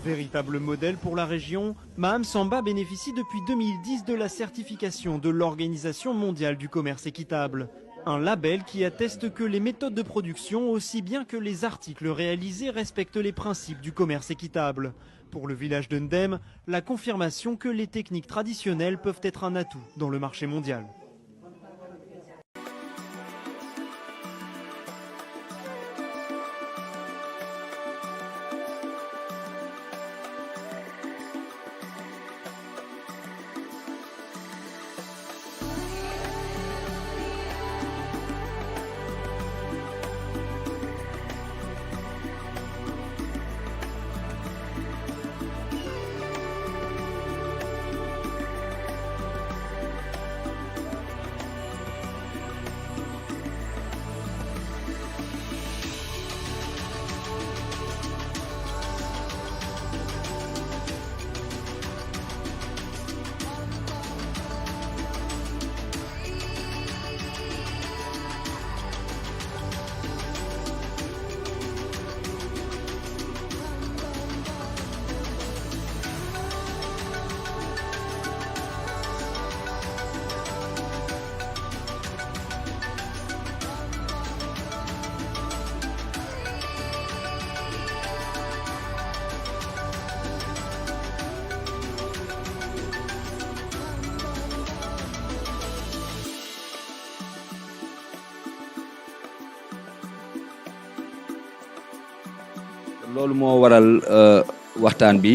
Véritable modèle pour la région, Maham Samba bénéficie depuis 2010 de la certification de l'Organisation mondiale du commerce équitable. Un label qui atteste que les méthodes de production, aussi bien que les articles réalisés, respectent les principes du commerce équitable. Pour le village de Ndem, la confirmation que les techniques traditionnelles peuvent être un atout dans le marché mondial. loolu moo waral waxtaan bi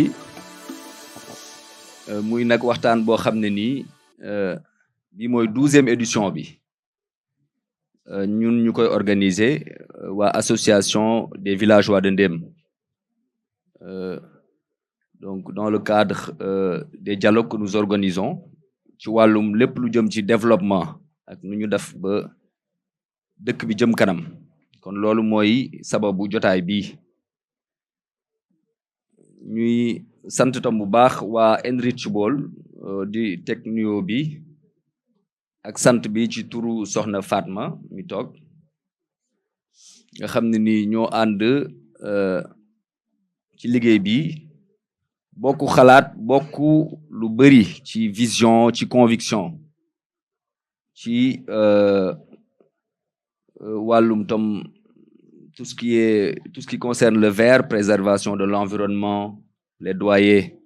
muy nag waxtaan boo xam ne nii bi mooy 12e édition bi ñun ñu koy organiser waa association des villageois de Ndem donc dans le cadre des dialogues que nous organisons ci wàllum lépp lu jëm ci développement ak nu ñu def ba dëkk bi jëm kanam kon loolu mooy sababu jotaay bi ñuy sant tam bu baax waa Enrichable di teg nuyoo bi ak sant bi ci turu soxna Fatma mi toog nga xam ne ni ñoo ànd ci liggéey bi bokku xalaat bokku lu bari ci vision ci conviction ci wàllum tam tout ce qui concerne le vert, préservation de l'environnement, plaidoyer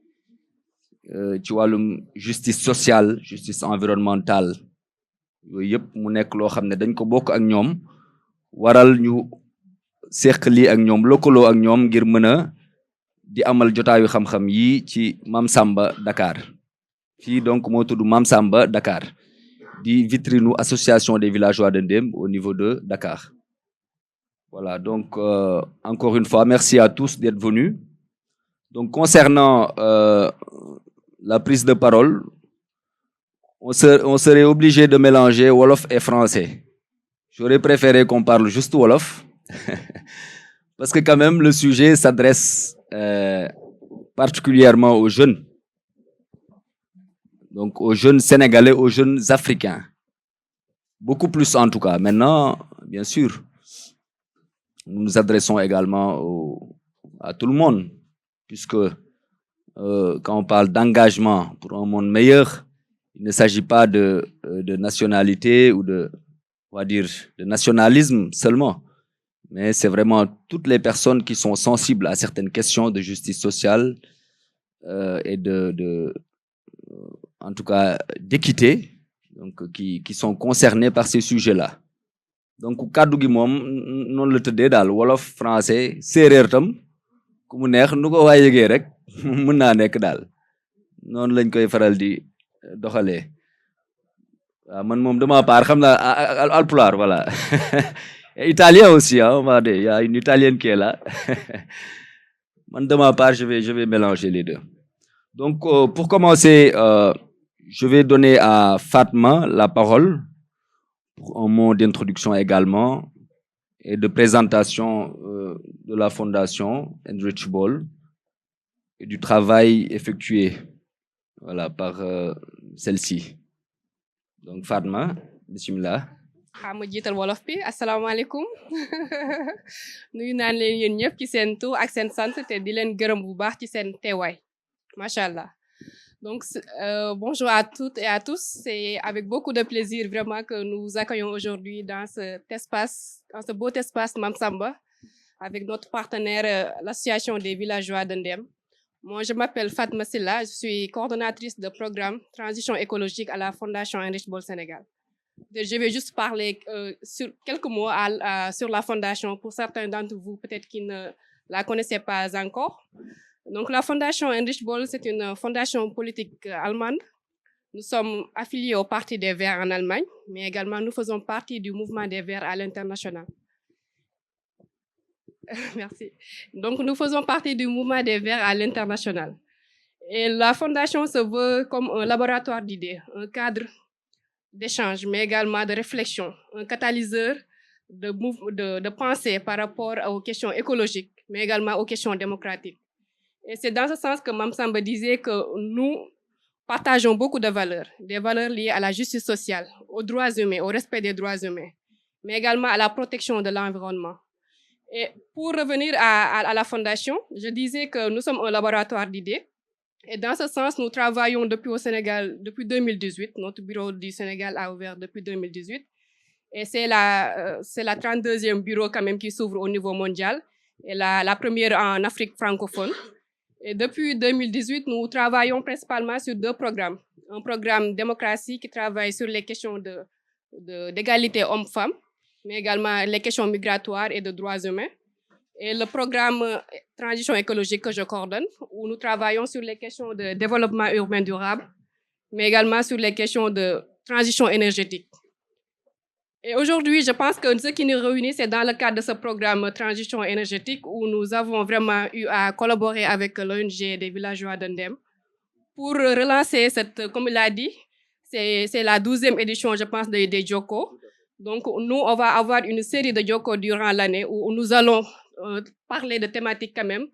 ci wàllum justice sociale justice environnementale yooyu yëpp mu nekk loo xam ne dañ ko bokk ak ñoom waral ñu seq lii ak ñoom lëkkaloo ak ñoom ngir mën a di amal jotaayu xam-xam yi ci Mam Samba Dakar fii donc moo tudd Mam Samba Dakar di vitrine association des villageois de Ndem au niveau de Dakar. Voilà, donc encore une fois, merci à tous d'être venus. Donc concernant la prise de parole, on serait obligé de mélanger Wolof et français. J'aurais préféré qu'on parle juste Wolof, parce que quand même le sujet s'adresse particulièrement aux jeunes. Donc aux jeunes Sénégalais, aux jeunes Africains. Beaucoup plus en tout cas. Maintenant, bien sûr, nous nous adressons également à tout le monde, puisque quand on parle d'engagement pour un monde meilleur, il ne s'agit pas de nationalité ou on va dire, de nationalisme seulement, mais c'est vraiment toutes les personnes qui sont sensibles à certaines questions de justice sociale et en tout cas d'équité, donc qui sont concernés par ces sujets-là. Donc kaddu gi moom noonu la tëddee daal wolof français séeréer tam ku mu neex nu ko waay yëgee rek mën naa nekk daal noonu lañ koy faral di doxalee waaw man moom dama part xam naa alpulaar voilà italien aussi hein on va dire il y a une italienne qui est là man dama part je vais mélanger les deux donc pour commencer je vais donner à Fatma la parole pour un mot d'introduction également et de présentation de la fondation Enrichable et du travail effectué voilà, par celle-ci. Donc Fatma, bismillah. xam jiital wolof bi asalaamaaleykum nuyu naan leen yéen ñëpp ci seen tur ak seen sant te di leen gërëm bu baax ci seen teewaay macha allah. Donc bonjour à toutes et à tous, c'est avec beaucoup de plaisir vraiment que nous vous accueillons aujourd'hui dans cet espace, dans ce beau espace Mam Samba, avec notre partenaire l'association des villageois de Ndem. Moi je m'appelle Fatma Silla, je suis coordonnatrice de programme transition écologique à la Fondation Heinrich Böll Sénégal. Je vais juste parler sur quelques mots sur la fondation pour certains d'entre vous peut-être qui ne la connaissaient pas encore. Donc la fondation Heinrich Böll, c'est une fondation politique allemande. Nous sommes affiliés au Parti des Verts en Allemagne, mais également nous faisons partie du mouvement des Verts à l'international. Merci. Donc nous faisons partie du mouvement des Verts à l'international. Et la fondation se veut comme un laboratoire d'idées, un cadre d'échange, mais également de réflexion, un catalyseur de pensée par rapport aux questions écologiques, mais également aux questions démocratiques. Et c'est dans ce sens que Mam Samba disait que nous partageons beaucoup de valeurs, des valeurs liées à la justice sociale, aux droits humains, au respect des droits humains, mais également à la protection de l'environnement. Et pour revenir à la fondation, je disais que nous sommes un laboratoire d'idées. Et dans ce sens, nous travaillons depuis au Sénégal depuis 2018. Notre bureau du Sénégal a ouvert depuis 2018. Et c'est la 32e bureau quand même qui s'ouvre au niveau mondial et la première en Afrique francophone. Et depuis 2018, nous travaillons principalement sur deux programmes. Un programme démocratie qui travaille sur les questions d'égalité homme-femme, mais également les questions migratoires et de droits humains. Et le programme transition écologique que je coordonne, où nous travaillons sur les questions de développement urbain durable, mais également sur les questions de transition énergétique. Et aujourd'hui, je pense que ce qui nous réunit, c'est dans le cadre de ce programme transition énergétique où nous avons vraiment eu à collaborer avec l'ONG des villageois de Ndem pour relancer cette, comme il a dit, c'est la 12e édition, je pense, des Joko. Donc, nous, on va avoir une série de Joko durant l'année où nous allons parler de thématiques quand même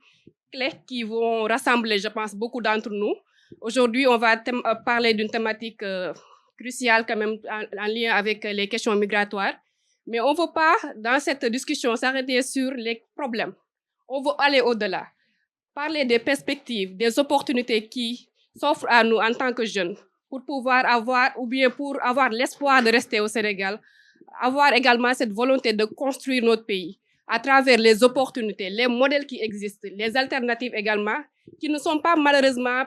clés qui vont rassembler, je pense, beaucoup d'entre nous. Aujourd'hui, on va parler d'une thématique crucial quand même en lien avec les questions migratoires. Mais on ne veut pas, dans cette discussion, s'arrêter sur les problèmes. On veut aller au-delà. Parler des perspectives, des opportunités qui s'offrent à nous en tant que jeunes pour pouvoir avoir, ou bien pour avoir l'espoir de rester au Sénégal, avoir également cette volonté de construire notre pays à travers les opportunités, les modèles qui existent, les alternatives également, qui ne sont pas malheureusement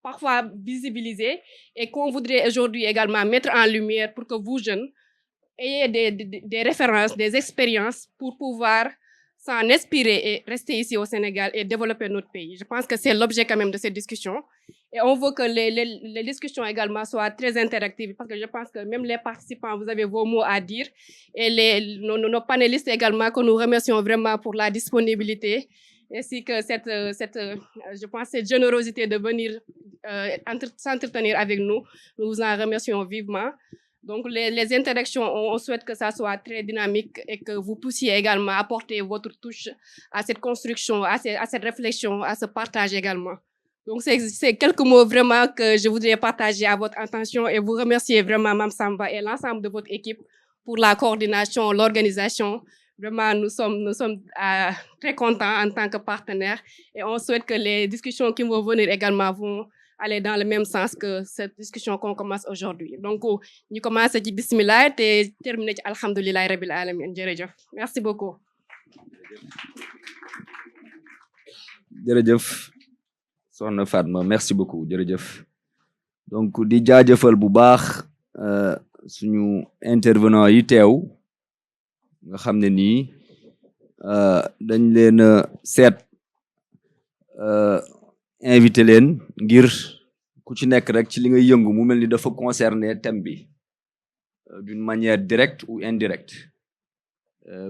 parfois visibilisés et qu'on voudrait aujourd'hui également mettre en lumière pour que vous, jeunes, ayez des références, des expériences pour pouvoir s'en inspirer et rester ici au Sénégal et développer notre pays. Je pense que c'est l'objet quand même de cette discussion. Et on veut que les discussions également soient très interactives parce que je pense que même les participants, vous avez vos mots à dire. Et nos panélistes également, que nous remercions vraiment pour la disponibilité ainsi que je pense, cette générosité de venir s'entretenir avec nous. Nous vous en remercions vivement. Donc, les interactions, on souhaite que ça soit très dynamique et que vous puissiez également apporter votre touche à cette construction, à cette réflexion, à ce partage également. Donc, c'est quelques mots vraiment que je voudrais partager à votre attention et vous remercier vraiment, Mam Samba, et l'ensemble de votre équipe pour la coordination, l'organisation. Vraiment, nous sommes très contents en tant que partenaires et on souhaite que les discussions qui vont venir également vont aller dans le même sens que cette discussion qu'on commence aujourd'hui. Donc, nous commençons avec Bismillah et terminons avec Alhamdulillah Rabbil Alamin. Merci beaucoup. Jërëjëf soxna Fatma, merci beaucoup jërëjëf. Donc di jaajëfal bu baax suñu intervenant yi teew nga xam ne nii dañ leen seet invité leen ngir ku ci nekk rek ci li ngay yëngu mu mel ni dafa concerner thème bi d'une manière directe ou indirecte.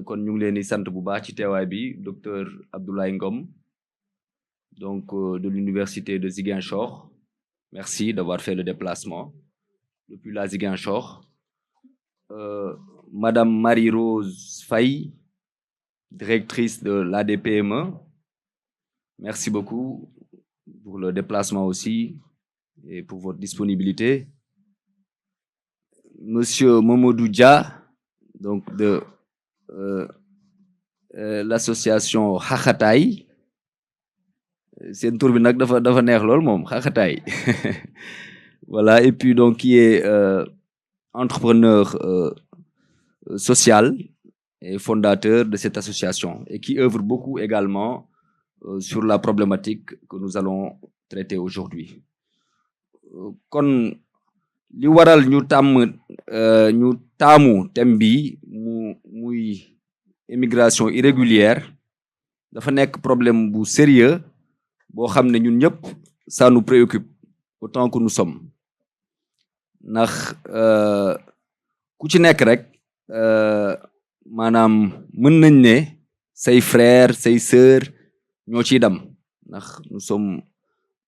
Kon ñu ngi leen di sant bu baax ci teewaay bi docteur Abdoulaye Ngom donc de l'université de Ziguinchor. Merci d'avoir fait le déplacement depuis la Ziguinchor. Madame Marie-Rose Faye, directrice de l'ADPME. Merci beaucoup pour le déplacement aussi et pour votre disponibilité. Monsieur Momodou Dia, donc de l'association Xaxataay. C'est un tour bi nag dafa neex lool moom Xaxataay. Voilà, et puis donc qui est entrepreneur social et fondateur de cette association et qui œuvre beaucoup également sur la problématique que nous allons traiter aujourd'hui. Kon li waral ñu taamu thème bi muy immigration irrégulière dafa nekk problème bu sérieux boo xam ne ñun ñëpp ça nous préoccupe autant que nous sommes ndax ku ci nekk rek maanaam mën nañ ne say frères say sœurs ñoo ciy dem ndax nous sommes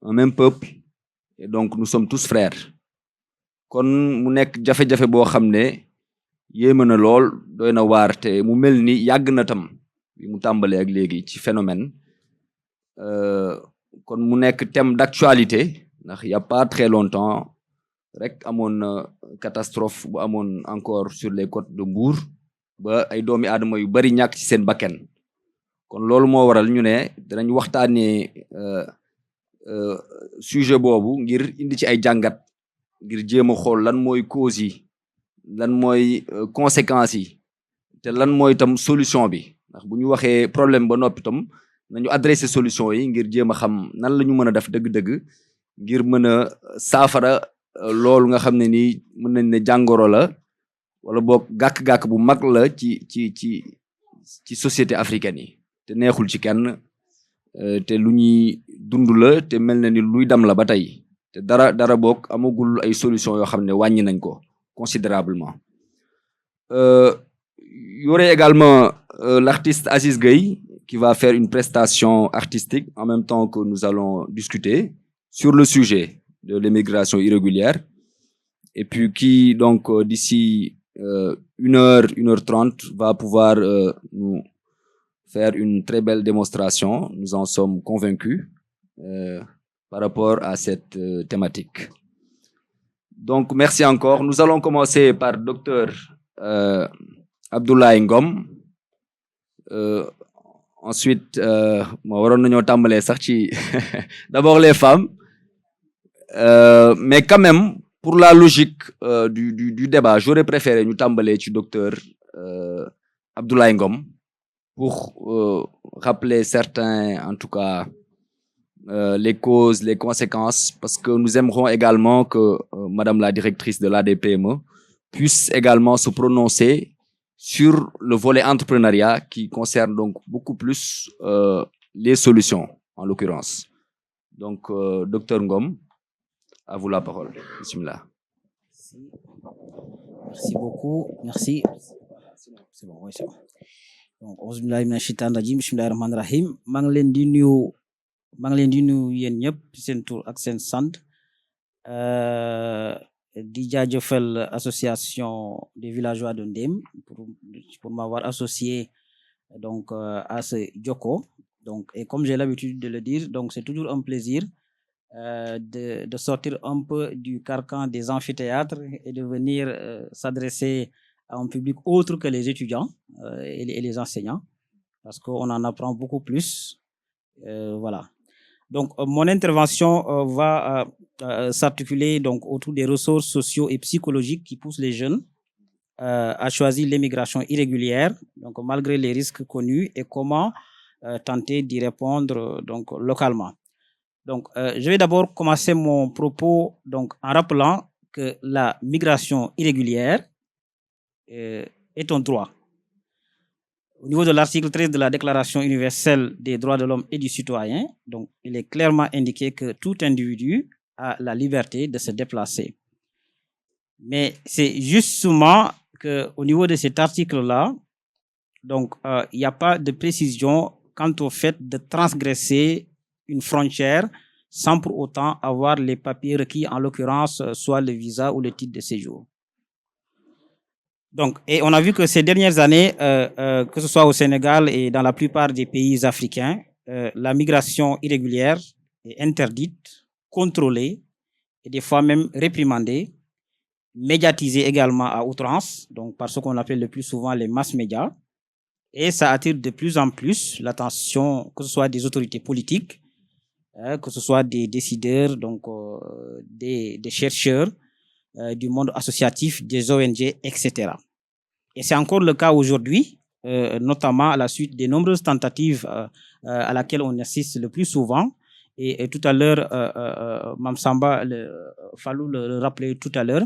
un même peuple et donc nous sommes tous frères kon mu nekk jafe-jafe boo xam ne yéeme na lool doy na waar te mu mel ni yàgg na tam bi mu tàmbalee ak léegi ci phénomène kon mu nekk thème d'actualité ndax y a pas très longtemps rek amoon catastrophe bu amoon encore sur les côtes de Mbour ba ay doomi aadama yu bari ñàkk ci seen bakken kon loolu moo waral ñu ne danañ waxtaanee sujet boobu ngir indi ci ay jàngat ngir jéem a xool lan mooy cause yi lan mooy conséquences yi te lan mooy tam solution bi ndax bu ñu waxee problème ba noppi tam nañu adressé solution yi ngir jéem a xam nan la ñu mën a def dëgg-dëgg ngir mën a saafara loolu nga xam ne nii mën nañ ne jàngoro la wala boog gàkk-gàkk bu mag la ci société africaine yi te neexul ci kenn te lu ñuy dund la te mel na ni luy dam la ba tey te dara boog amagul ay solution yoo xam ne wàññi nañ ko considérablement. Y aurait également l'artiste Aziz Gueye qui va faire une prestation artistique en même temps que nous allons discuter sur le sujet de l'immigration irrégulière et puis qui donc d'ici 1h30 va pouvoir nous faire une très belle démonstration. Nous en sommes convaincus par rapport à cette thématique. Donc, merci encore. Nous allons commencer par Dr Abdoulaye Ngom. Ensuite, d'abord les femmes. Mais quand même, pour la logique du débat, j'aurais préféré nous tambaler du docteur Abdoulaye Ngom pour rappeler certains, en tout cas, les causes, les conséquences, parce que nous aimerons également que Madame la directrice de l'ADPME puisse également se prononcer sur le volet entrepreneuriat qui concerne donc beaucoup plus les solutions, en l'occurrence. Donc, docteur Ngom, à vous la parole. Bismillah. Merci beaucoup. Merci. C'est bon, oui, c'est bon. Donc, auzubillahi minash shaitanir rajim, bismillahir rahmanir rahim. maa ngi leen di nuyu yéen ñëpp seen tur ak seen sant di jaajëfal association des villageois de Ndem pour m'avoir associé donc à ce joko. Donc, et comme j'ai l'habitude de le dire, donc c'est toujours un plaisir de sortir un peu du carcan des amphithéâtres et de venir s'adresser à un public autre que les étudiants et les enseignants, parce qu'on en apprend beaucoup plus. Voilà. Donc, mon intervention va s'articuler donc autour des ressources socio et psychologiques qui poussent les jeunes à choisir l'immigration irrégulière, donc malgré les risques connus, et comment tenter d'y répondre donc localement. Donc, je vais d'abord commencer mon propos donc en rappelant que la migration irrégulière est un droit. Au niveau de l'article 13 de la Déclaration universelle des droits de l'homme et du citoyen, donc, il est clairement indiqué que tout individu a la liberté de se déplacer. Mais c'est justement qu'au niveau de cet article-là, donc, il n'y a pas de précision quant au fait de transgresser une frontière sans pour autant avoir les papiers requis, en l'occurrence, soit le visa ou le titre de séjour. Donc, et on a vu que ces dernières années, que ce soit au Sénégal et dans la plupart des pays africains, la migration irrégulière est interdite, contrôlée et des fois même réprimandée. médiatisé également à outrance, donc par ce qu'on appelle le plus souvent les mass médias, et ça attire de plus en plus l'attention, que ce soit des autorités politiques, que ce soit des décideurs, donc des chercheurs, du monde associatif, des ONG, etc. Et c'est encore le cas aujourd'hui, notamment à la suite des nombreuses tentatives à laquelle on assiste le plus souvent. Et tout à l'heure, Mme Samba, Fallou le rappelait tout à l'heure.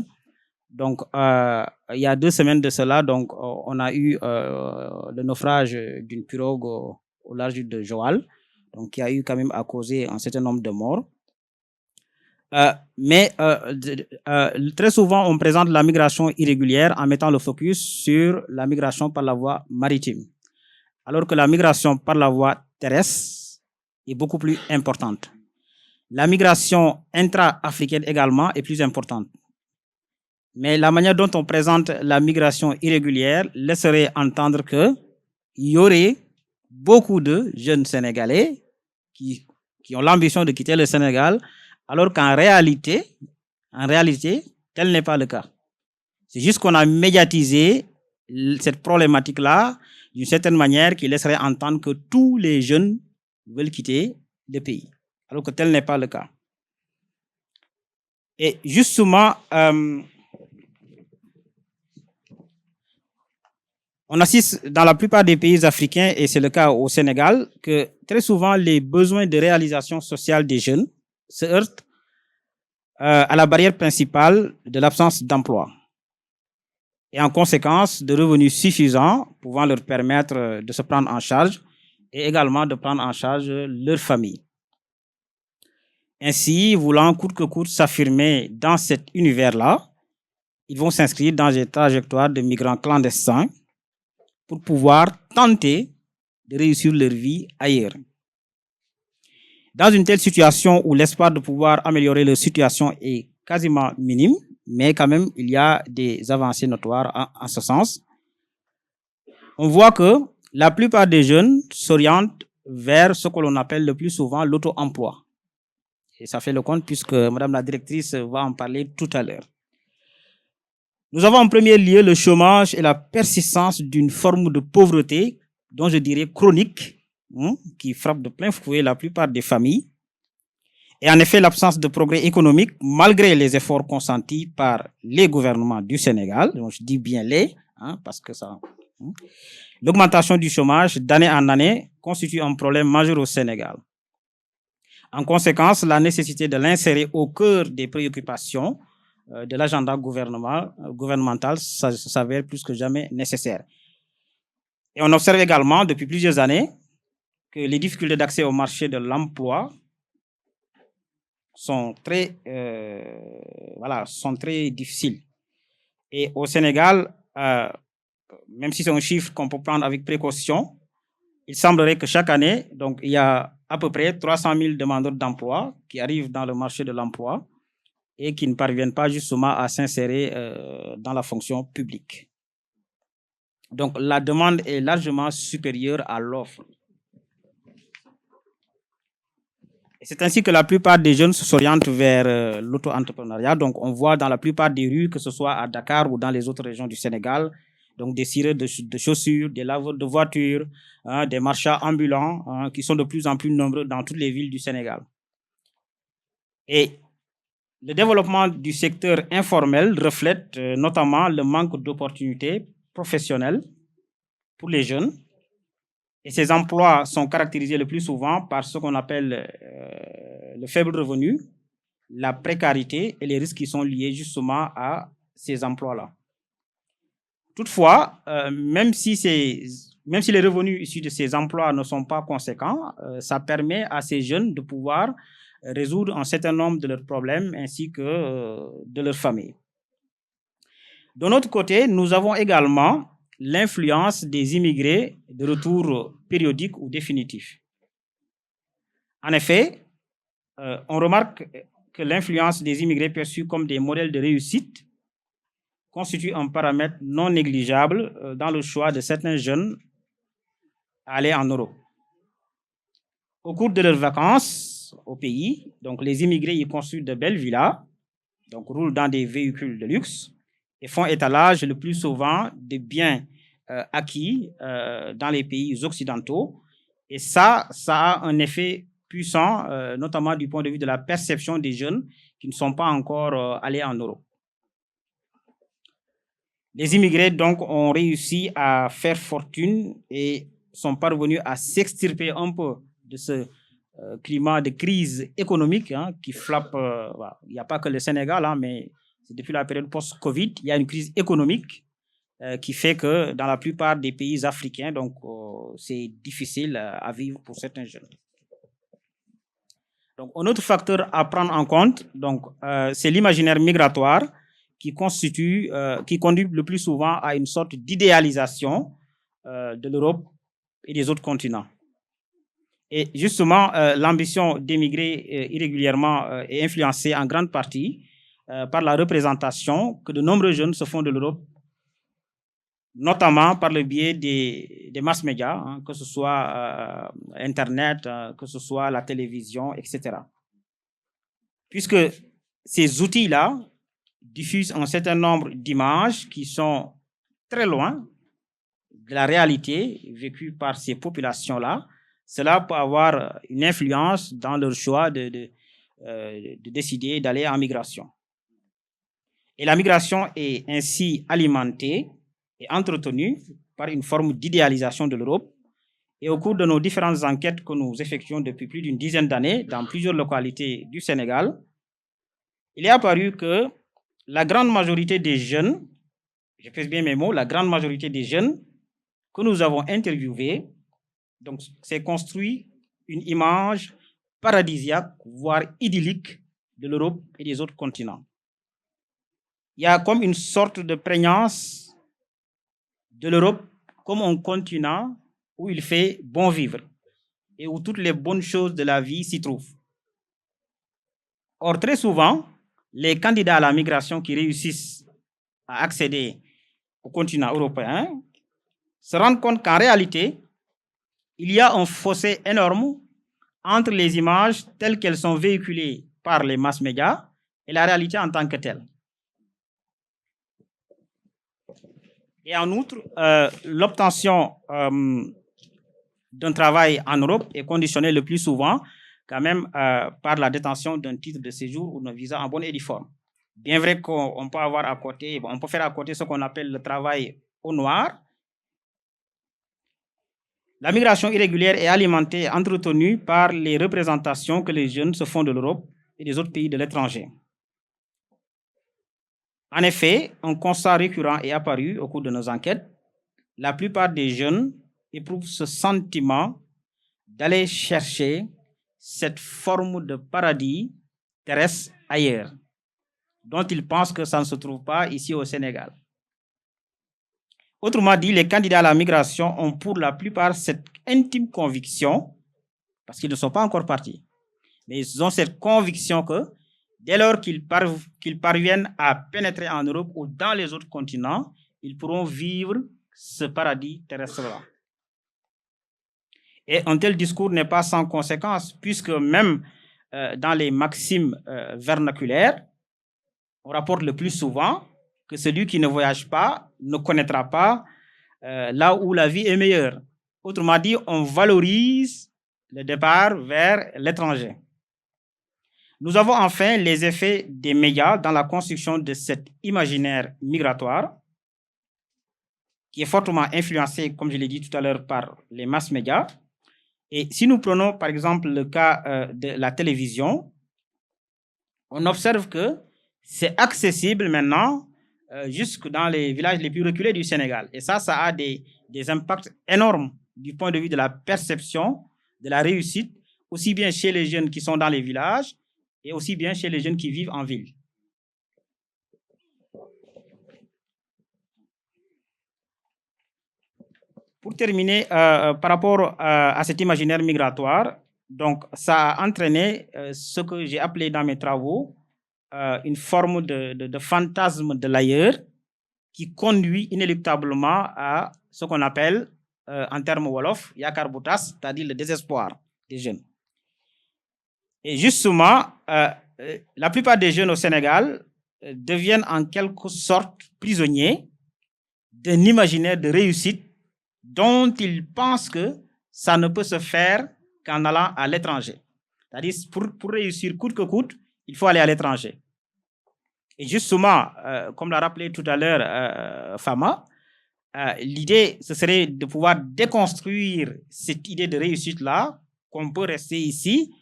Donc, il y a 2 semaines de cela, donc, on a eu le naufrage d'une pirogue au large de Joal, donc qui a eu quand même à causer un certain nombre de morts. Mais très souvent, on présente la migration irrégulière en mettant le focus sur la migration par la voie maritime, alors que la migration par la voie terrestre est beaucoup plus importante. La migration intra-africaine également est plus importante. Mais la manière dont on présente la migration irrégulière laisserait entendre qu'il y aurait beaucoup de jeunes Sénégalais qui ont l'ambition de quitter le Sénégal, alors qu'en réalité, tel n'est pas le cas. C'est juste qu'on a médiatisé cette problématique-là d'une certaine manière qui laisserait entendre que tous les jeunes veulent quitter le pays, alors que tel n'est pas le cas. Et justement, on assiste dans la plupart des pays africains, et c'est le cas au Sénégal, que très souvent les besoins de réalisation sociale des jeunes se heurtent à la barrière principale de l'absence d'emploi et en conséquence de revenus suffisants pouvant leur permettre de se prendre en charge et également de prendre en charge leur famille. Ainsi, voulant coûte que coûte s'affirmer dans cet univers-là, ils vont s'inscrire dans des trajectoires de migrants clandestins pour pouvoir tenter de réussir leur vie ailleurs. Dans une telle situation où l'espoir de pouvoir améliorer leur situation est quasiment minime, mais quand même il y a des avancées notoires en ce sens, on voit que la plupart des jeunes s'orientent vers ce que l'on appelle le plus souvent l'auto-emploi. Et ça fait le compte puisque Madame la directrice va en parler tout à l'heure. Nous avons en premier lieu le chômage et la persistance d'une forme de pauvreté, dont je dirais chronique, qui frappe de plein fouet la plupart des familles. Et en effet, l'absence de progrès économique, malgré les efforts consentis par les gouvernements du Sénégal, donc je dis bien les, parce que ça... L'augmentation du chômage d'année en année constitue un problème majeur au Sénégal. En conséquence, la nécessité de l'insérer au cœur des préoccupations de l'agenda gouvernemental s'avère plus que jamais nécessaire. Et on observe également depuis plusieurs années que les difficultés d'accès au marché de l'emploi sont très difficiles. Et au Sénégal, même si c'est un chiffre qu'on peut prendre avec précaution, il semblerait que chaque année, donc, il y a à peu près 300 000 demandeurs d'emploi qui arrivent dans le marché de l'emploi et qui ne parviennent pas justement à s'insérer dans la fonction publique. Donc, la demande est largement supérieure à l'offre. C'est ainsi que la plupart des jeunes s'orientent vers l'auto-entrepreneuriat. Donc, on voit dans la plupart des rues, que ce soit à Dakar ou dans les autres régions du Sénégal, donc des cireurs de chaussures, des laveurs de voitures, des marchands ambulants qui sont de plus en plus nombreux dans toutes les villes du Sénégal. Et le développement du secteur informel reflète notamment le manque d'opportunités professionnelles pour les jeunes. Et ces emplois sont caractérisés le plus souvent par ce qu'on appelle le faible revenu, la précarité et les risques qui sont liés justement à ces emplois-là. Toutefois, même si les revenus issus de ces emplois ne sont pas conséquents, ça permet à ces jeunes de pouvoir résoudre un certain nombre de leurs problèmes ainsi que de leur famille. De notre côté, nous avons également l'influence des immigrés de retour périodique ou définitif. En effet, on remarque que l'influence des immigrés perçus comme des modèles de réussite constitue un paramètre non négligeable dans le choix de certains jeunes à aller en Europe. Au cours de leurs vacances au pays, donc les immigrés y construisent de belles villas, donc roulent dans des véhicules de luxe, et font étalage le plus souvent de biens acquis dans les pays occidentaux. Et ça a un effet puissant, notamment du point de vue de la perception des jeunes qui ne sont pas encore allés en Europe. Les immigrés, donc, ont réussi à faire fortune et sont parvenus à s'extirper un peu de ce climat de crise économique qui frappe. Il n'y a pas que le Sénégal, mais c'est depuis la période post-Covid, il y a une crise économique qui fait que dans la plupart des pays africains, donc, c'est difficile à vivre pour certains jeunes. Donc, un autre facteur à prendre en compte, donc, c'est l'imaginaire migratoire qui conduit le plus souvent à une sorte d'idéalisation de l'Europe et des autres continents. Et justement, l'ambition d'émigrer irrégulièrement est influencée en grande partie par la représentation que de nombreux jeunes se font de l'Europe, notamment par le biais des mass médias, que ce soit Internet, que ce soit la télévision, etc. Puisque ces outils-là diffusent un certain nombre d'images qui sont très loin de la réalité vécue par ces populations-là, cela peut avoir une influence dans leur choix de décider d'aller en migration. Et la migration est ainsi alimentée et entretenue par une forme d'idéalisation de l'Europe. Et au cours de nos différentes enquêtes que nous effectuons depuis plus d'une dizaine d'années dans plusieurs localités du Sénégal, il est apparu que la grande majorité des jeunes, je pèse bien mes mots, la grande majorité des jeunes que nous avons interviewés, donc, s'est construit une image paradisiaque, voire idyllique de l'Europe et des autres continents. Il y a comme une sorte de prégnance de l'Europe comme un continent où il fait bon vivre et où toutes les bonnes choses de la vie s'y trouvent. Or, très souvent, les candidats à la migration qui réussissent à accéder au continent européen se rendent compte qu'en réalité, il y a un fossé énorme entre les images telles qu'elles sont véhiculées par les mass médias et la réalité en tant que telle. Et en outre, l'obtention d'un travail en Europe est conditionnée le plus souvent quand même par la détention d'un titre de séjour ou d'un visa en bonne et due forme. Bien vrai qu'on peut avoir à côté, on peut faire à côté ce qu'on appelle le travail au noir. La migration irrégulière est alimentée et entretenue par les représentations que les jeunes se font de l'Europe et des autres pays de l'étranger. En effet, un constat récurrent est apparu au cours de nos enquêtes. La plupart des jeunes éprouvent ce sentiment d'aller chercher cette forme de paradis terrestre ailleurs, dont ils pensent que ça ne se trouve pas ici au Sénégal. Autrement dit, les candidats à la migration ont pour la plupart cette intime conviction, parce qu'ils ne sont pas encore partis, mais ils ont cette conviction que dès lors qu'ils parviennent à pénétrer en Europe ou dans les autres continents, ils pourront vivre ce paradis terrestre-là. Et un tel discours n'est pas sans conséquence, puisque même dans les maximes vernaculaires, on rapporte le plus souvent que celui qui ne voyage pas ne connaîtra pas là où la vie est meilleure. Autrement dit, on valorise le départ vers l'étranger. Nous avons enfin les effets des médias dans la construction de cet imaginaire migratoire qui est fortement influencé, comme je l'ai dit tout à l'heure, par les mass médias. Et si nous prenons par exemple le cas de la télévision, on observe que c'est accessible maintenant jusque dans les villages les plus reculés du Sénégal. Et ça a des impacts énormes du point de vue de la perception, de la réussite, aussi bien chez les jeunes qui sont dans les villages et aussi bien chez les jeunes qui vivent en ville. Pour terminer, par rapport à cet imaginaire migratoire, donc ça a entraîné ce que j'ai appelé dans mes travaux une forme de fantasme de l'ailleurs qui conduit inéluctablement à ce qu'on appelle, en termes wolof, yakar boutas, c'est-à-dire le désespoir des jeunes. Et justement, la plupart des jeunes au Sénégal deviennent en quelque sorte prisonniers d'un imaginaire de réussite dont ils pensent que ça ne peut se faire qu'en allant à l'étranger. C'est-à-dire, pour réussir coûte que coûte, il faut aller à l'étranger. Et justement, comme l'a rappelé tout à l'heure Fama, l'idée, ce serait de pouvoir déconstruire cette idée de réussite-là, qu'on peut rester ici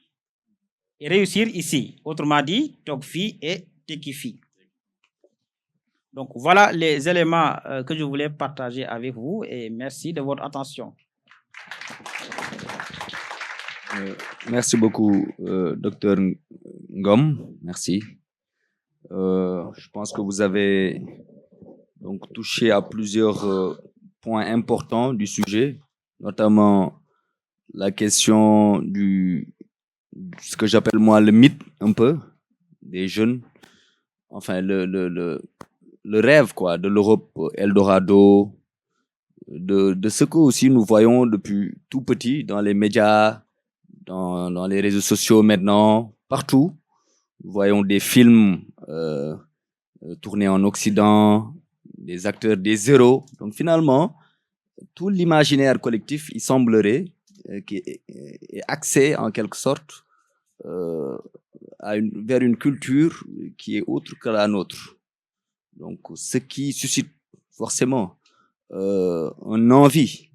et réussir ici. Autrement dit, Tokfi et Tekifi. Donc, voilà les éléments que je voulais partager avec vous et merci de votre attention. Merci beaucoup, Dr Ngom. Merci. Je pense que vous avez donc touché à plusieurs points importants du sujet, notamment la question ce que j'appelle moi le mythe un peu des jeunes, enfin le rêve quoi de l'Europe Eldorado, de ce que aussi nous voyons depuis tout petit dans les médias, dans les réseaux sociaux maintenant, partout. Nous voyons des films tournés en Occident, des acteurs, des héros. Donc finalement, tout l'imaginaire collectif, il semblerait qui est axé en quelque sorte vers une culture qui est autre que la nôtre. Donc ce qui suscite forcément une envie,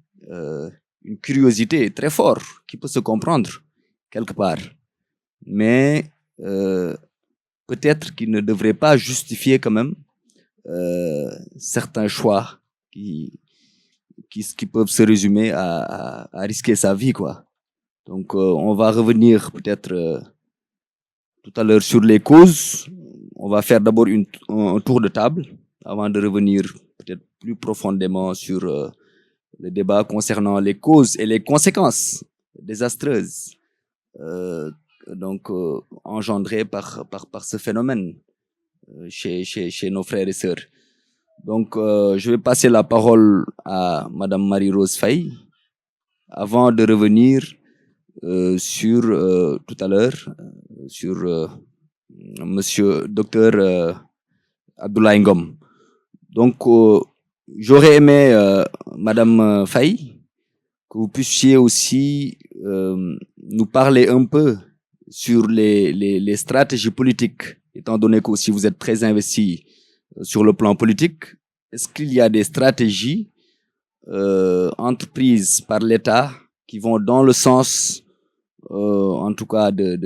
une curiosité très forte qui peut se comprendre quelque part. Mais peut-être qu'il ne devrait pas justifier quand même certains choix qui peuvent se résumer à risquer sa vie, quoi. Donc, on va revenir peut-être tout à l'heure sur les causes. On va faire d'abord un tour de table avant de revenir peut-être plus profondément sur le débat concernant les causes et les conséquences désastreuses engendrées par ce phénomène chez nos frères et sœurs. Donc, je vais passer la parole à Madame Marie-Rose Faye avant de revenir sur tout à l'heure sur Monsieur Docteur Abdoulaye Ngom. Donc, j'aurais aimé, Madame Faye, que vous puissiez aussi nous parler un peu sur les stratégies politiques, étant donné que aussi vous êtes très investi sur le plan politique. Est-ce qu'il y a des stratégies entreprises par l'État qui vont dans le sens, en tout cas, de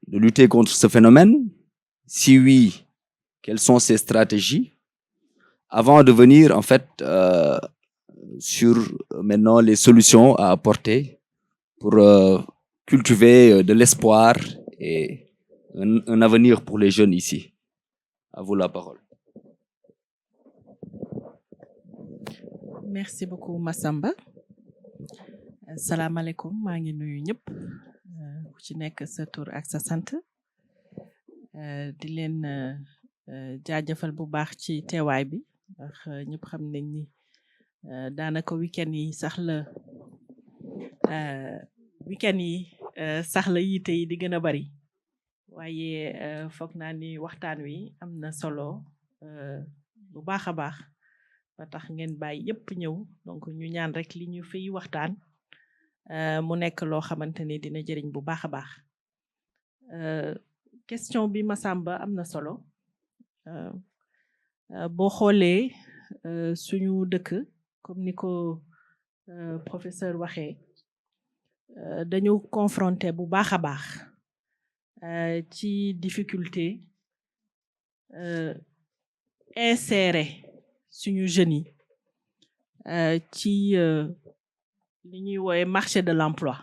lutter contre ce phénomène? Si oui, quelles sont ces stratégies? Avant de venir, en fait, sur maintenant les solutions à apporter pour cultiver de l'espoir et un avenir pour les jeunes ici. À vous la parole. Merci beaucoup Massamba. Salam alaikum, maa ngi nuyu ñëpp ku ci nekk sa tur ak sa sant di leen jaajëfal bu baax ci teewaay bi ndax ñëpp xam nañ ni daanaka week-end yi sax la yiite yi di gën a bari waaye foog naa ni waxtaan wi am na solo bu baax a baax ba tax ngeen bàyyi yëpp ñëw donc ñu ñaan rek li ñu fiy waxtaan mu nekk loo xamante ni dina jëriñ bu baax a baax question bi Massamba am na solo boo xoolee suñu dëkk comme ni ko professeur waxee dañu confronté bu baax a baax ci difficulté insérer suñu jeunes yi ci li ñuy woowe marché de l'emploi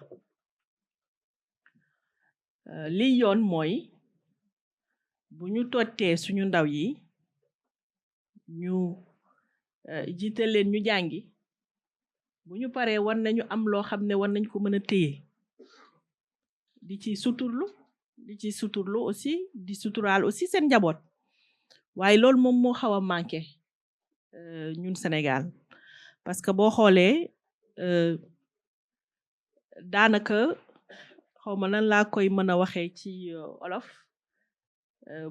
li yoon mooy bu ñu tottee suñu ndaw yi ñu jiital leen ñu jàngi bu ñu paree war nañu am loo xam ne war nañ ko mën a téye di ci suturlu aussi di suturaal aussi seen njaboot waaye loolu moom moo xaw a manqué ñun Sénégal parce que boo xoolee daanaka xaw ma nan laa koy mën a waxee ci olof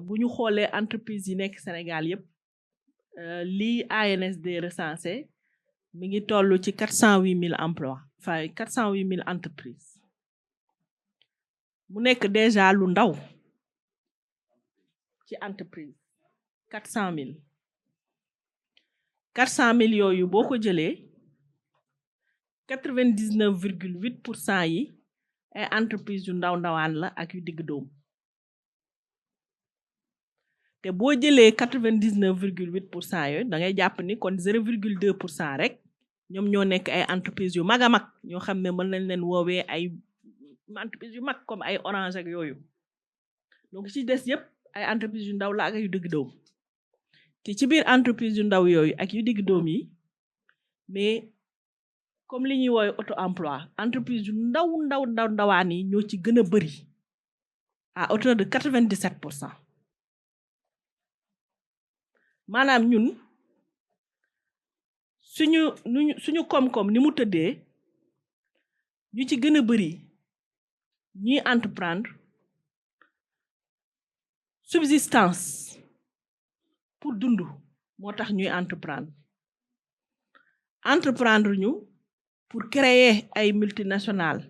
bu ñu xoolee entreprise yi nekk Sénégal yépp lii ANSD recensé mi ngi toll ci 408 000 emplois enfin 408 000 entreprises mu nekk déjà lu ndaw ci entreprise 400 000 yooyu boo ko jëlee 99,8% yi ay entreprise yu ndawaan la ak yu digg doom te boo jëlee 99,8% yooyu da ngay jàpp ni kon 0,2% rek ñoom ñoo nekk ay entreprise yu mag a mag ñoo xam ne mën nañ leen woowee ay entreprise yu mag comme ay Orange ak yooyu donc ci des yépp ay entreprise yu ndaw la ak yu digg doom te ci biir entreprise yu ndaw yooyu ak yu digg doom yi mais comme li ñuy woowee auto emploi entreprise yu ndawaan yi ñoo ci gën a bëri à hauteur de 97%. maanaam ñun suñu koom-koom ni mu tëddee ñu ci gën a bëri ñuy entreprendre subsistance pour dund moo tax ñuy entreprendre ñu pour créer ay multinationales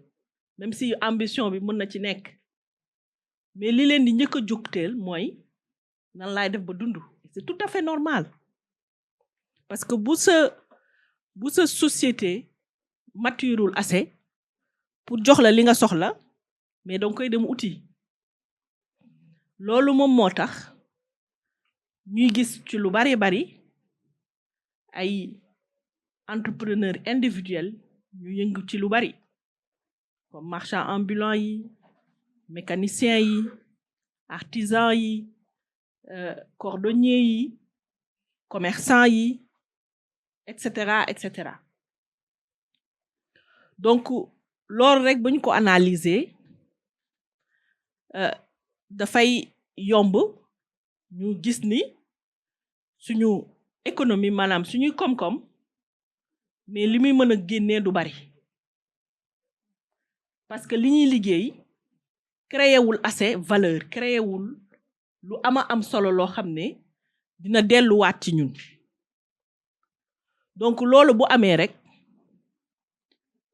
même si ambition bi mën na ci nekk mais li leen di njëkk a jógteel mooy nan laay def ba dund. C'est tout à fait normal parce que bu sa société maturul assez pour jox la li nga soxla mais donc koy dem uti loolu moom moo tax ñuy gis ci lu bari ay entrepreneurs individuels ñu yëngu ci lu bari comme marchands ambulants yi mécaniciens yi artisans yi cordonniers yi commerçants yi etc. donc loolu rek bu ñu ko analyser dafay yomb ñu gis ni suñu économie maanaam suñuy koom-koom mais li muy mën a génnee du bari parce que li ñuy liggéey créé wul assez valeur créé wul lu am solo loo xam ne dina delluwaat ci ñun donc loolu bu amee rek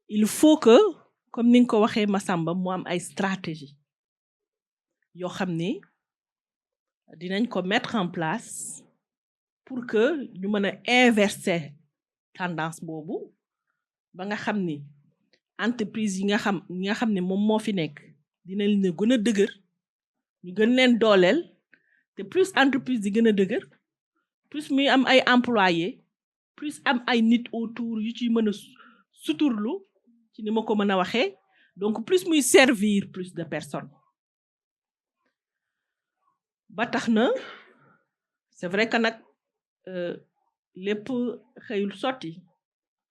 il faut que comme ni nga ko waxee Massamba mu am ay stratégie yoo xam ne dinañ ko mettre en place pour que ñu mën a inverser tendance boobu ba nga xam ni entreprise yi nga xam ne moom moo fi nekk dinañ leen gën a dëgër ñu gën leen dooleel te plus entreprise di gën a dëgër plus muy am ay employés plus am ay nit autour yu ci mën a suturlu ci ni ma ko mën a waxee donc plus muy servir plus de personnes ba tax na c'est vrai que nag lépp xëyul sotti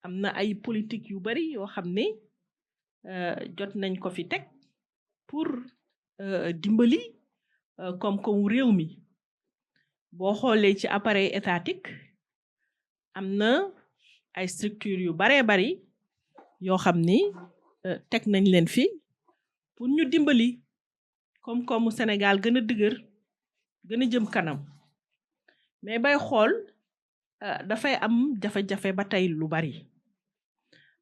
am na ay politique yu bari yoo xam ne jot nañ ko fi teg pour dimbali koom-koomu réew mi boo xoolee ci appareil étatique am na ay structures yu baree bari yoo xam ni teg nañ leen fi pour ñu dimbali koom-koomu Sénégal gën a dëgër gën a jëm kanam mais bay xool dafay am jafe-jafe ba tey lu bari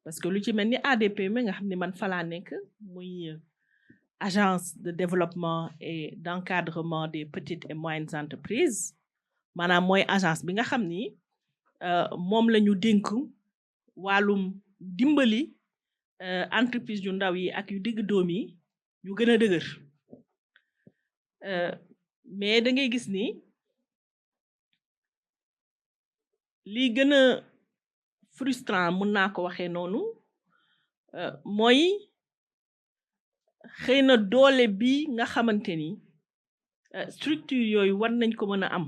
parce que lu ci mel ni ADPM nga xam ni man fa laa nekk muy agence de développement et d'encadrement des petites et moyennes entreprises maanaam mooy agence bi nga xam ni moom la ñu dénk wàllum dimbali entreprise yu ndaw yi ak yu digg doom yi yu gën a dëgër mais da ngay gis ni li gën a frustrant mën naa ko waxee noonu mooy xëy na doole bi nga xamante ni structure yooyu war nañ ko mën a am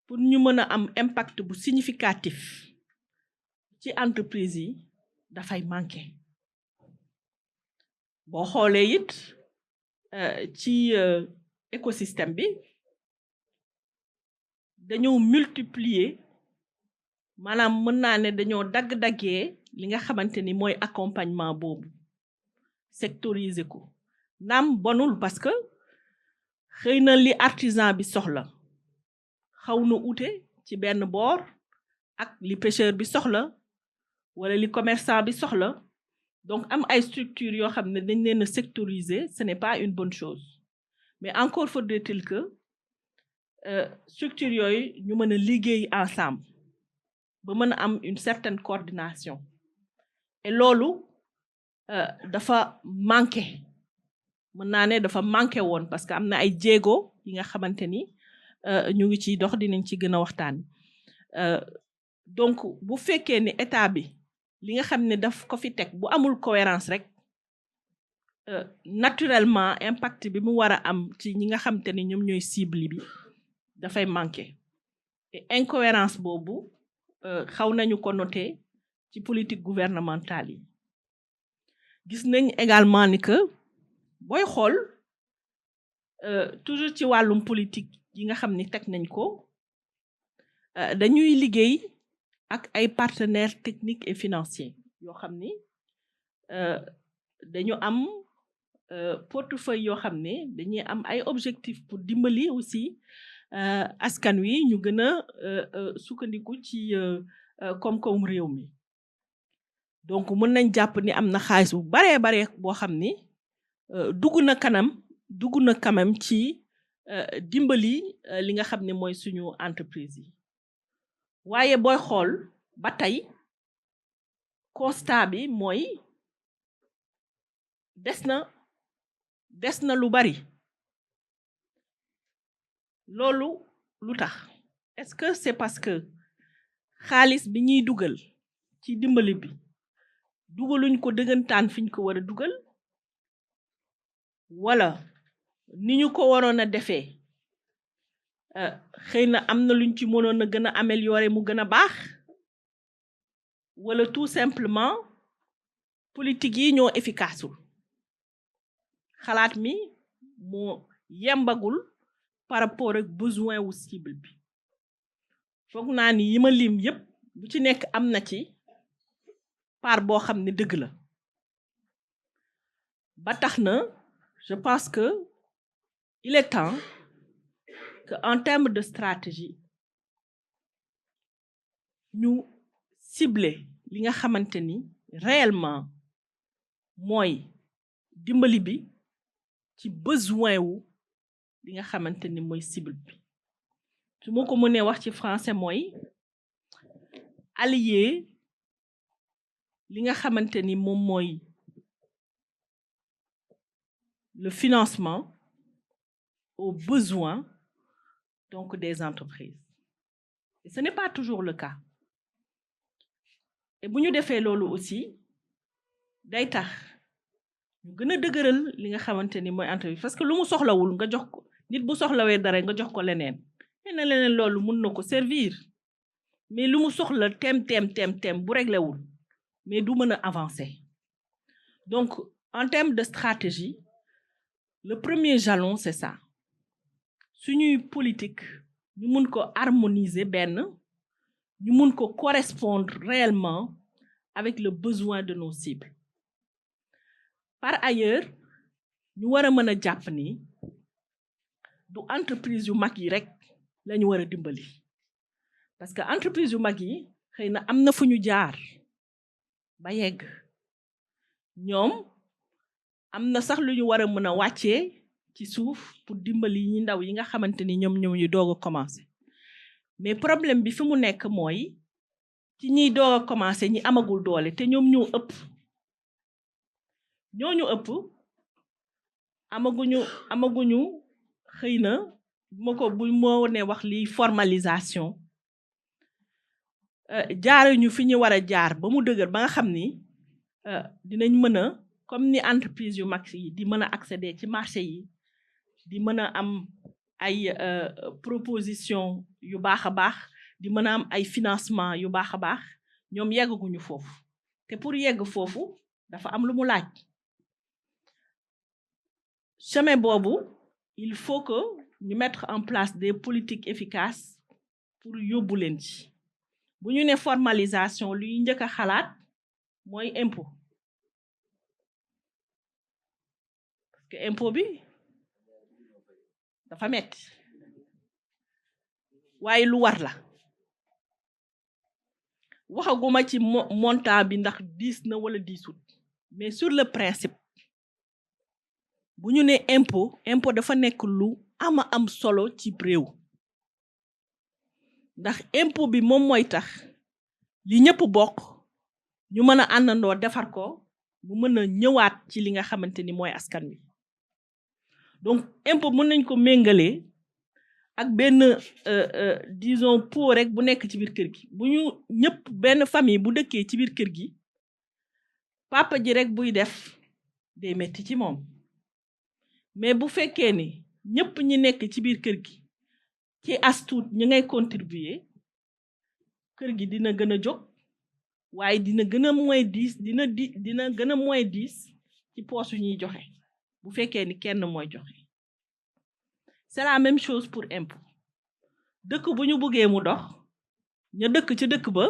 pour ñu mën a am impact bu significatif ci entreprise yi dafay manqué boo xoolee it ci écosystème bi dañoo multiplier maanaam mën naa ne dañoo dagg-daggee li nga xamante ni mooy accompagnement boobu sectoriser ko naam bonul parce que xëy na li artisan bi soxla xaw na ute ci benn boor ak li pêcheur bi soxla wala li commerçant bi soxla donc am ay structures yoo xam ne dañ leen a sectoriser ce n'est pas une bonne chose mais encore faudrait-il que structures yooyu ñu mën a liggéey ensemble ba mën a am une certaine coordination et loolu dafa manqué mën naa ne dafa manqué woon parce que am na ay jéego yi nga xamante ni ñu ngi ciy dox dinañ ci gën a waxtaan donc bu fekkee ne état bi li nga xam ne daf ko fi teg bu amul cohérence rek naturellement impact bi mu war a am ci ñi nga xamante ni ñoom ñooy cible bi dafay manqué et incohérence boobu xaw nañu ko noter ci politique gouvernementale yi gis nañ également ni que booy xool toujours ci wàllum politique yi nga xam ni teg nañ ko dañuy liggéey ak ay partenaires techniques et financiers yoo xam ni dañu am portefeuille yoo xam ne dañuy am ay objectifs pour dimbali aussi askan wi ñu gën a sukkandiku ci koom-koom réew mi donc mën nañ jàpp ni am na xaalis bu baree boo xam ni dugg na quand même ci dimbali li nga xam ne mooy suñu entreprise yi waaye booy xool ba tey constat bi mooy des na lu bari loolu lu tax est-ce que c'est parce que xaalis bi ñuy dugal ci dimbali bi dugaluñ ko dëggantaan fiñ ko war a dugal wala ni ñu ko waroon a defee xëy na am na luñ ci mënoon a gën a améliorer mu gën a baax wala tout simplement politique yi ñoo efficaceul xalaat mi moo yembagul par rapport ak besoin wu cible bi foog naa ni yi ma lim yépp bu ci nekk am na ci part boo xam ne dëgg la ba tax na je pense que il est temps que en termes de stratégie ñu cibler li nga xamante ni réellement mooy dimbali bi ci besoin wu li nga xamante ni mooy cible bi su ma ko mënee wax ci français mooy allier li nga xamante ni moom mooy le financement aux besoins donc des entreprises et ce n'est pas toujours le cas et bu ñu defee loolu aussi day tax ñu gën a dëgëral li nga xamante ni mooy entreprise parce que lu mu soxlawul nga jox ko nit bu soxlawee dara nga jox ko leneen na leneen loolu mun na ko servir mais lu mu soxla tem bu réglé wul mais du mën a avancer donc en termes de stratégie le premier jalon c'est ça suñuy politique ñu mun ko harmoniser benn ñu mun ko correspondre réellement avec le besoin de nos cibles par ailleurs ñu war a mën a jàpp ni du entreprise yu mag yi rek la ñu war a dimbali parce que entreprise yu mag yi xëy na am na fu ñu jaar ba yegg ñoom am na sax lu ñu war a mën a wàccee ci suuf pour dimbali ñi ndaw yi nga xamante ni ñoom yu doog a commencer mais problème bi fi mu nekk mooy ci ñiy doog a commencer ñi amagul doole te ñoom ñoo ëpp amaguñu xëy na bu moo ne wax li formalisation jaaruñu fi ñu war a jaar ba mu dëgër ba nga xam ni dinañ mën a comme ni entreprise yu mag yi di mën a accéder ci marché yi di mën a am ay proposition yu baax a baax di mën a am ay financement yu baax a baax ñoom yeggaguñu foofu te pour yegg foofu dafa am lu mu laaj chemin boobu il faut que ñu mettre en place des politiques efficaces pour yóbbu leen ci bu ñu ne formalisation luy njëkk a xalaat mooy impôt parce que impôt bi dafa metti waaye lu war la waxaguma ci montant bi ndax diis na wala diisut mais sur le principe bu ñu ne impôt dafa nekk lu am solo ci réew ndax impôt bi moom mooy tax li ñëpp bokk ñu mën a àndandoo defar ko mu mën a ñëwaat ci li nga xamante ni mooy askan wi donc impôt mën nañ ko méngalee ak benn disons pot rek bu nekk ci biir kër gi bu ñu ñëpp benn famille bu dëkkee ci biir kër gi papa ji rek buy def day metti ci moom mais bu fekkee ni ñëpp ñi nekk ci biir kër gi ci as tuut ñu ngay contribuer kër gi dina gën a jóg waaye dina gën a moins 10 dina gën a moins 10 ci poche ñuy joxe bu fekkee ni kenn mooy joxe c'est la même chose pour impôt dëkk bu ñu bëggee mu dox ña dëkk ci dëkk ba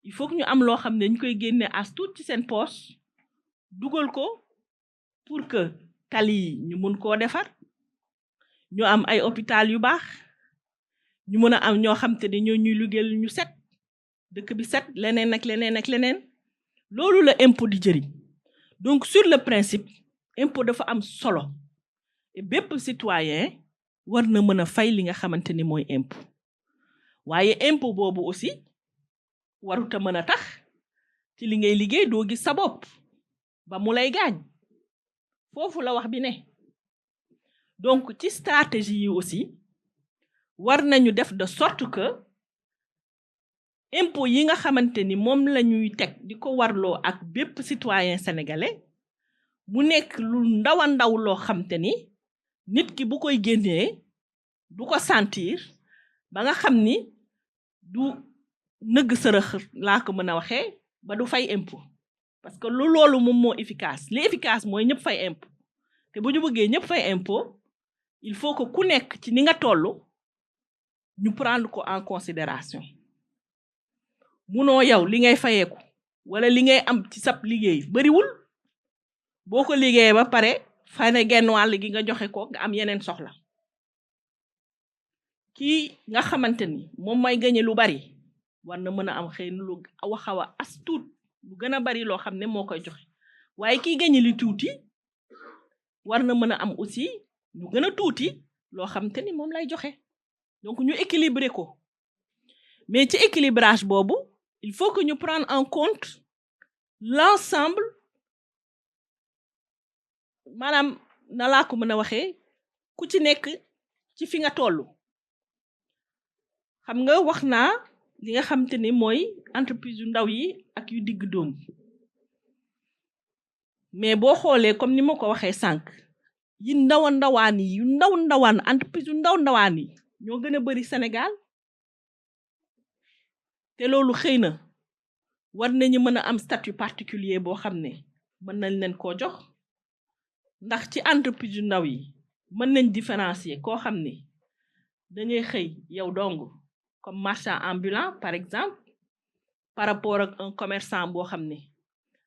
il faut que ñu am loo xam ne ñu koy génne as tuut ci seen poche dugal ko pour que tali yi ñu mun koo defar ñu am ay hôpital yu baax ñu mën a am ñoo xam te ne ñoo ñuy liggéeyal ñu set dëkk bi set leneen ak leneen ak leneen loolu la impôt di jëriñ donc sur le principe impôt dafa am solo et bépp citoyen war na mën a fay li nga xamante ni mooy impôt waaye impôt boobu aussi waruta mën a tax ci li ngay liggéey doo gis sa bopp ba mu lay gaañ foofu la wax bi ne donc ci stratégie yi aussi war nañu def de sorte que impôt yi nga xamante ni moom la ñuy teg di ko warloo ak bépp citoyen sénégalais mu nekk lu ndaw a ndaw loo xamante ni nit ki bu koy génnee du ko sentir ba nga xam ni du nëgg sërëx laa ko mën a waxee ba du fay impôt parce que loolu moom moo efficace li efficace mooy ñëpp fay impôt te bu ñu bëggee ñëpp fay impôt il faut que ku nekk ci ni nga toll ñu prendre ko en considération munoo yow li ngay fayeeku wala li ngay am ci sab liggéey bariwul boo ko liggéeyee ba pare fay na genn wàll gi nga joxe ko nga am yeneen soxla kii nga xamante ni moom mooy gañe lu bari war na mën a am xëy na lu xaw a as tuut lu gën a bari loo xam ne moo koy joxe waaye kii gañe li tuuti war na mën a am aussi lu gën a tuuti loo xamante ni moom lay joxe donc ñu équilibrer ko mais ci équilibrage boobu il faut que ñu prendre en compte l'ensemble maanaam na laa ko mën a waxee ku ci nekk ci fi nga toll xam nga wax naa li nga xamante ni mooy entreprise yu ndaw yi ak yu digg doom mais boo xoolee comme ni ma ko waxee sànq yi ndaw ndawaan yi yu ndaw ndawaan entreprise yu ndaw ndawaan yi ñoo gën a bari Sénégal te loolu xëy na war nañu mën a am statut particulier boo xam ne mën nañ leen koo jox ndax ci entreprise yu ndaw yi mën nañ différencier koo xam ne dangay xëy yow dong comme marchand ambulant par exemple par rapport ak un commerçant boo xam ne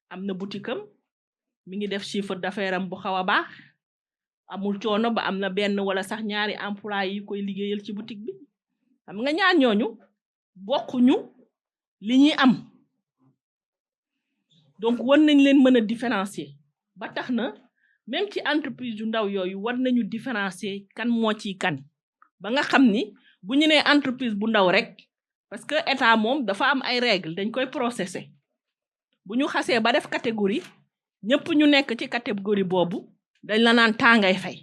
am na boutique am mi ngi def chiffre d'affaires am bu xaw a baax amul coono ba am na benn wala sax ñaari employé yi koy liggéeyal ci boutique bi xam nga ñaar ñooñu bokkuñu li ñuy am donc war nañ leen mën a différencier ba tax na même ci entreprise yu ndaw yooyu war nañu différencier kan moo ci kan ba nga xam ni bu ñu nee entreprise bu ndaw rek parce que état moom dafa am ay règles dañ koy processer bu ñu xasee ba def catégorie ñëpp ñu nekk ci catégorie boobu dañ la naan tàngay fay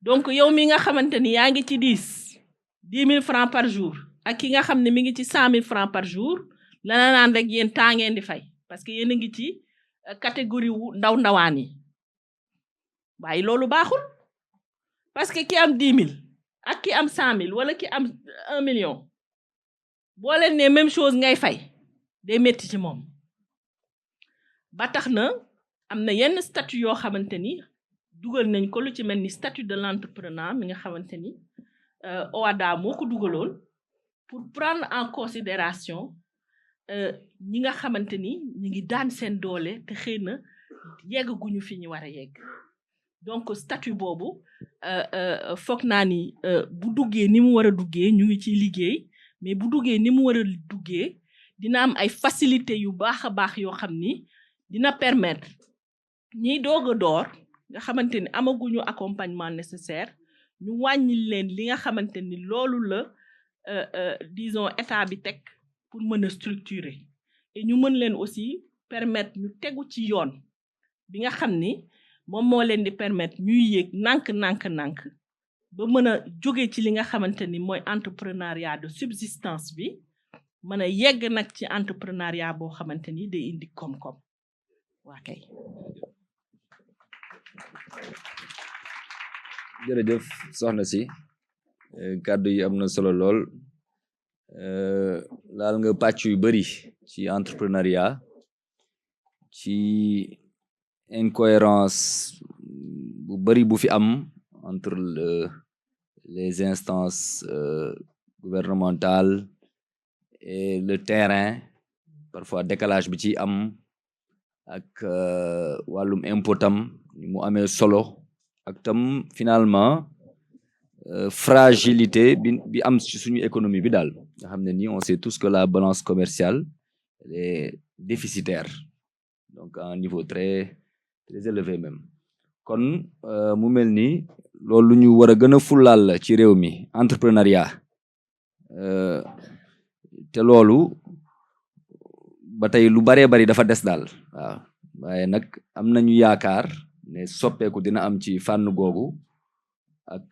donc yow mi nga xamante ni yaa ngi ci 10 000 francs par jour ak ki nga xam ne mi ngi ci 100 000 francs par jour la naan rek yéen tàngeen di fay parce que yéen a ngi ci catégorie wu ndaw ndawaan yi waaye loolu baaxul parce que ki am 10 000 ak ki am 100 000 wala ki am 1 million boo leen ne même chose ngay fay day métti ci moom ba tax na am na yenn statut yoo xamante ni dugal nañ ko lu ci mel ni statut de l'entrepreneur mi nga xamante ni OHADA moo ko dugaloon pour prendre en considération ñi nga xamante ni ñu ngi daan seen doole te xëy na yeggaguñu fi ñu war a yegg donc statut boobu foog naa ni bu duggee ni mu war a duggee ñu ngi ciy liggéey mais bu duggee ni mu war a duggee dina am ay facilité yu baax a baax yoo xam ni dina permettre ñiy doog a door nga xamante ni amaguñu accompagnement nécessaire ñu wàññi leen li nga xamante ni loolu la disons état bi teg pour mën a structurer et ñu mën leen aussi permettre ñu tegu ci yoon bi nga xam ni moom moo leen di permettre ñuy yéeg nànk ba mën a jóge ci li nga xamante ni mooy entrepreneuriat de subsistance bi mën a yegg nag ci entrepreneuriat boo xamante ni day indi koom-koom waa kay. jërëjëf soxna si kàddu yi am na solo lool laal nga pàcc yu bari ci entrepreneuriat ci incohérence bu bari bu fi am entre les instances gouvernementales et le terrain parfois décalage bi ci am ak wàllum impotam ni mu amee solo ak tam finalement fragilité bi am ci suñu économie bi daal nga xam ne ni on sait tous que la balance commerciale est déficitaire donc à un niveau très très élevé même kon mu mel ni loolu ñu war a gën a fullaal la ci réew mi entrepreneuriat te loolu ba tey lu baree bari dafa des daal waaw waaye nag am nañu yaakaar ne soppeeku dina am ci fànn googu ak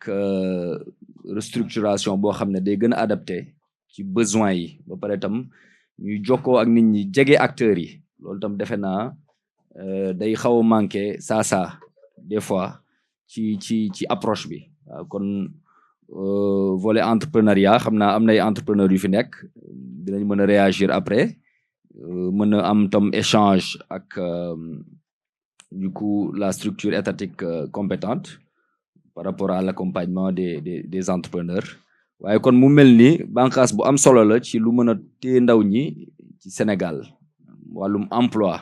restructuration boo xam ne day gën a adapté ci besoin yi ba pare tam ñuy jokkoo ak nit ñi jege acteurs yi loolu tam defe naa day xaw a manqué saa des fois ci approche bi waaw kon volet entrepreneuriat xam naa am nay entrepreneurs yu fi nekk dinañ mën a réagir après mën a am tam échange ak du coup la structure étatique compétente par rapport à l'accompagnement des entrepreneurs waaye kon mu mel ni bànqaas bu am solo la ci lu mën a téye ndaw ñi ci Sénégal wàllum emploi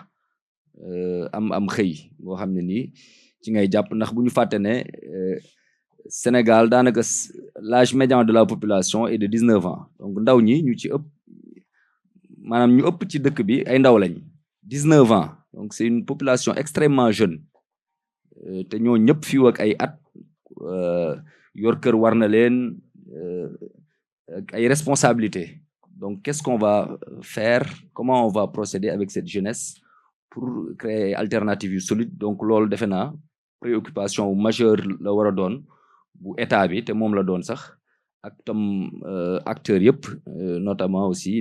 am xëy boo xam ne nii ci ngay jàpp ndax bu ñu fàtte ne Sénégal daanaka l'âge médian de la population est de 19 ans donc ndaw ñi ñu ci ëpp maanaam ñu ëpp ci dëkk bi ay ndaw lañ 19 ans donc c'est une population extrêmement jeune te ñoo ñëpp fii ak ay at yor kër war na leen ay responsabilités donc qu'est-ce qu'on va faire comment on va procéder avec cette jeunesse pour créer alternative yu solide donc loolu defe naa préoccupation majeure la war a doon bu état bi te moom la doon sax ak tam acteurs yëpp notamment aussi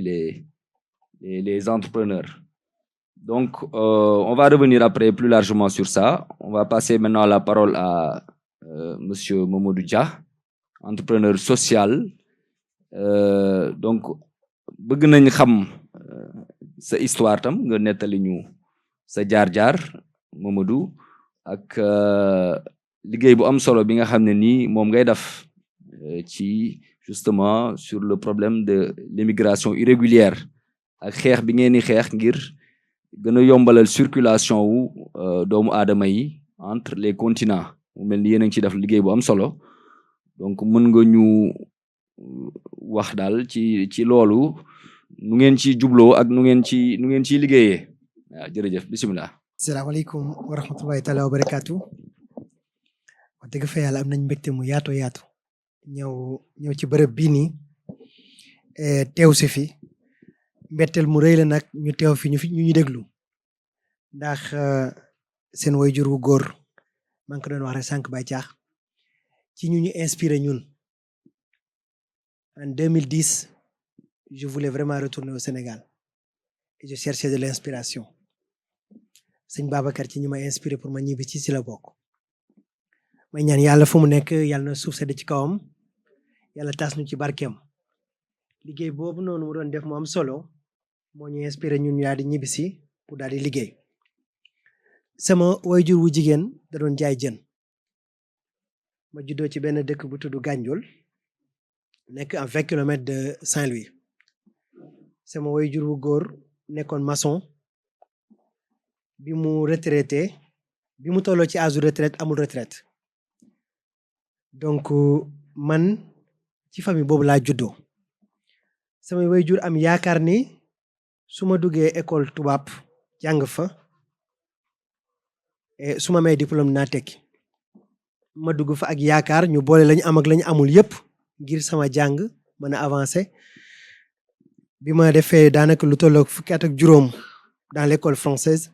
les entrepreneurs donc on va revenir après plus largement sur ça on va passer maintenant la parole à monsieur Mamadou Dia entrepreneur social donc bëgg nañ xam sa histoire tam nga nettali ñu sa jaar-jaar Mamadou ak liggéey bu am solo bi nga xam ne nii moom ngay def ci justement sur le problème de l'immigration irrégulière ak xeex bi ngeen di xeex ngir gën a yombalal circulation wu doomu aadama yi entre les continents mu mel ni yéen a ngi ci def liggéey bu am solo donc mën nga ñu wax daal ci loolu nu ngeen ci jubloo ak nu ngeen ciy liggéeyee waaw jërëjëf bisimilah. asalaamaaleykum wa rahmatullahi taala wa barakaatu. wax dëgg fa yàlla am nañ mbégte mu yaatu ñëw ci bërëb bii nii teew si fi mbetteel mu rëy la nag ñu teew fi ñu déglu ndax seen waajur wu góor maa ngi ko doon wax rek sànq bay caax ci ñu inspiré ñun en 2010 je voulais vraiment retourner au Sénégal et je cherchais de l'inspiration sëñ Babacar ci ñi ma inspiré pour ma ñibbi ci la bokk may ñaan yàlla fu mu nekk yàlla na suuf sedd ci kawam yàlla tas ñu ci barkeem liggéey boobu noonu mu doon def mu am solo moo ñu inspiré ñun ñu daal di ñibbisi pour daal di liggéey sama waajur wu jigéen da doon jaay jën ma juddoo ci benn dëkk bu tudd Gandiol nekk à 20 kilomètres de Saint-Louis sama waajur wu góor nekkoon maçon bi mu retraité bi mu tolloo ci âge de retraite amul retraite donc man ci famille boobu laa juddoo samay waajur am yaakaar ni su ma duggee école tubaab jàng fa su ma may diplôme naa tekki ma dugg fa ak yaakaar ñu boole lañu am ak lañu amul yépp ngir sama jàng mën a avancer bi ma defee daanaka lu tolloog fukki at ak juróom dans l'école française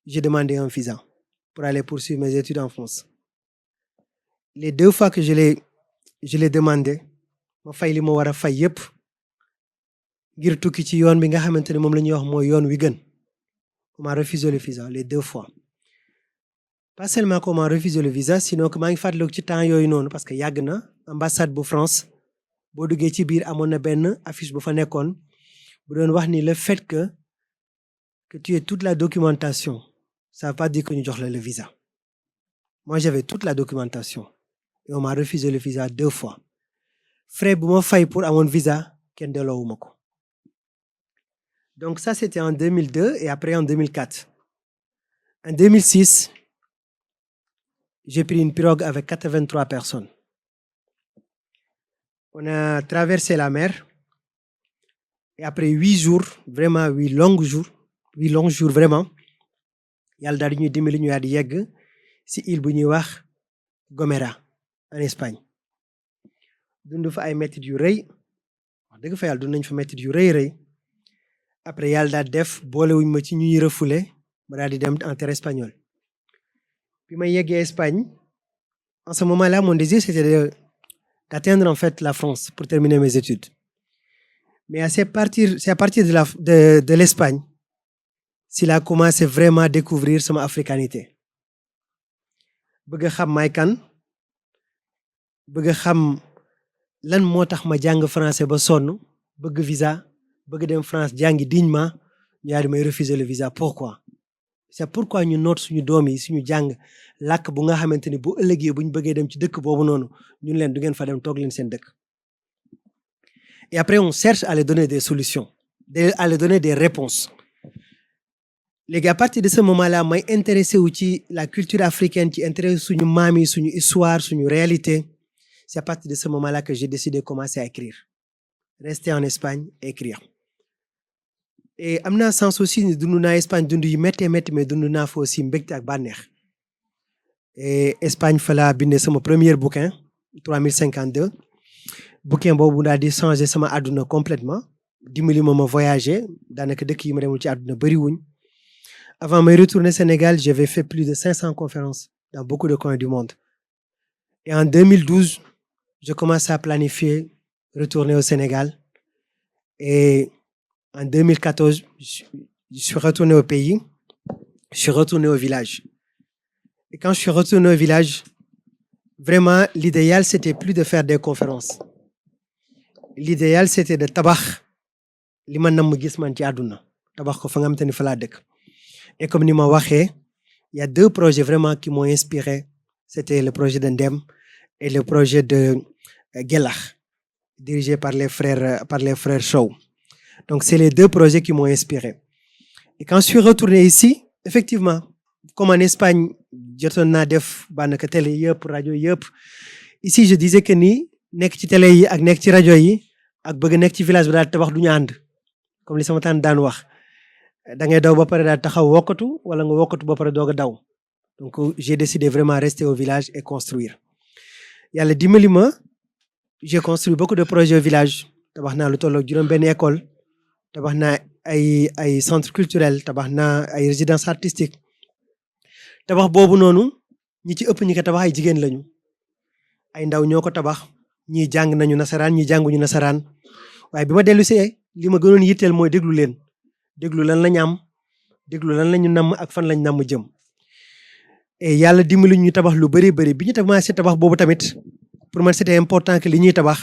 j'ai demandé un visa pour aller poursuivre mes études en France les 2 fois que je l'ai demandé ma fay li ma war a fay yépp ngir tukki ci yoon bi nga xamante ne moom la ñuy wax mooy yoon wi gën on m'a refusé le visa les 2 fois pas seulement qu'on m'a refusé le visa sinon que maa ngi fàttaliku ci temps yooyu noonu parce que yàgg na ambassade bu France boo duggee ci biir amoon na benn affiche bu fa nekkoon bu doon wax ni le fait que tu aies toute la documentation ça veut pas dire que ñu jox la le visa moi j'avais toute la documentation et on m'a refusé le visa 2 fois frais bu ma fay pour amoon visa kenn delloowuma ko donc ça c'était en 2002 et après en 2004 en 2006 j'ai pris une pirogue avec 83 personnes on a traversé la mer et après 8 jours vraiment 8 longs jours vraiment yàlla daal di ñuy dimbali ñu daal di yegg ci île bu ñuy wax Gomera en Espagne dund fa ay métit yu rëy wax dëgg fa yàlla dund nañ fa métit yu rëy après yàlla daal def boolewuñ ma ci ñuy refoulé ma daal di dem en terre espagnole bi ma yeggee Espagne en ce moment-là mon désir c'était d'atteindre en fait la France pour terminer mes études mais c'est à partir de l'Espagne si laa commencé vraiment à découvrir sama africanité bëgg a xam may kan bëgg a xam lan moo tax ma jàng français ba sonn bëgg visa bëgg dem France jàngi dignement ñu daal di may refuser le visa pourquoi c'est pourquoi ñu noot suñu doom yi suñu jàng làkk bu nga xamante ni bu ëllëgee bu ñu bëggee dem ci dëkk boobu noonu ñun leen du ngeen fa dem toog leen seen dëkk et après on cherche à leur donner des solutions à leur donner des réponses léegi à partir de ce moment-là may intéressé wu ci la culture africaine ci intéressé suñu maam yi suñu histoire suñu réalité c'est à partir de ce moment-là que j'ai décidé de commencer à écrire rester en Espagne et écrire et am naa sens aussi ni dund naa Espagne dund yu métti mais dund naa fa aussi mbégte ak bànneex et Espagne fa laa bindee sama premier bouquin 3052 bouquin boobu daal di changer sama àdduna complètement dimbali ma voyager daanaka dëkk yi ma demul ci àdduna bari wuñ avant de retourner au Sénégal j'avais fait plus de 500 conférences dans beaucoup de coins du monde et en 2012 je commençais à planifier retourner au Sénégal et en 2014 je suis retourné au pays je suis retourné au village et quand je suis retourné au village vraiment l'idéal c'était plus de faire des conférences l'idéal c'était de tabax li ma namm gis man ci àdduna tabax ko fa nga xamante ni fa laa dëkk et comme ni ma waxee il y a 2 projets vraiment qui m'ont inspiré c'était le projet de Ndem et le projet de Gelax dirigé par les frères Sow donc c'est les 2 projets qui m'ont inspiré et quand je suis retourné ici effectivement comme en Espagne jotoon naa def daanaka télé yëpp rajo yëpp ici je disais que ni nekk ci télé yi ak nekk ci rajo yi ak bëgg nekk ci village bi daal tabax du ñu ànd comme li sama tànn daan wax da ngay daw ba pare daal taxaw wokkatu wala nga wokkatu ba pare doog a daw donc j'ai décidé vraiment rester au village et construire yàlla dimbali ma j'ai construit beaucoup de projets au village tabax naa lu tolloog juróom-benn école tabax naa ay centre culturel tabax naa ay résidence artistique tabax boobu noonu ñi ci ëpp ñi ko tabax ay jigéen lañu ay ndaw ñoo ko tabax ñii jàng nañu nasaraan ñii jànguñu nasaraan waaye bi ma dellu see li ma gënoon yitteel mooy déglu leen déglu lan lañ am déglu lan lañu namm ak fan lañ namm jëm et yàlla dimbali ñu tabax lu bari bi ñu commencé tabax boobu tamit pour man c'était important que li ñuy tabax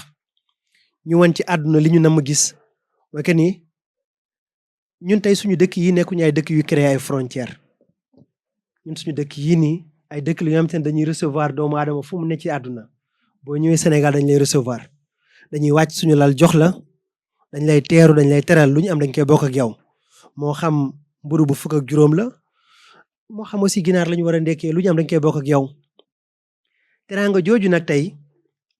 ñu wan ci àdduna li ñu namm gis mooy que ni ñun tey suñu dëkk yi nekkuñu ay dëkk yu créé ay frontières ñun suñu dëkk yii nii ay dëkk li nga xamante ne dañuy recevoir doomu aadama fu mu ne ci àdduna boo ñëwee Sénégal dañ lay recevoir dañuy wàcc suñu lal jox la dañ lay teeru dañ lay teral lu ñu am dañ koy bokk ak yow moo xam mburu bu 15 la moo xam aussi ginaar la ñu war a ndekkee lu ñu am dañ koy bokk ak yow teraanga jooju nag tey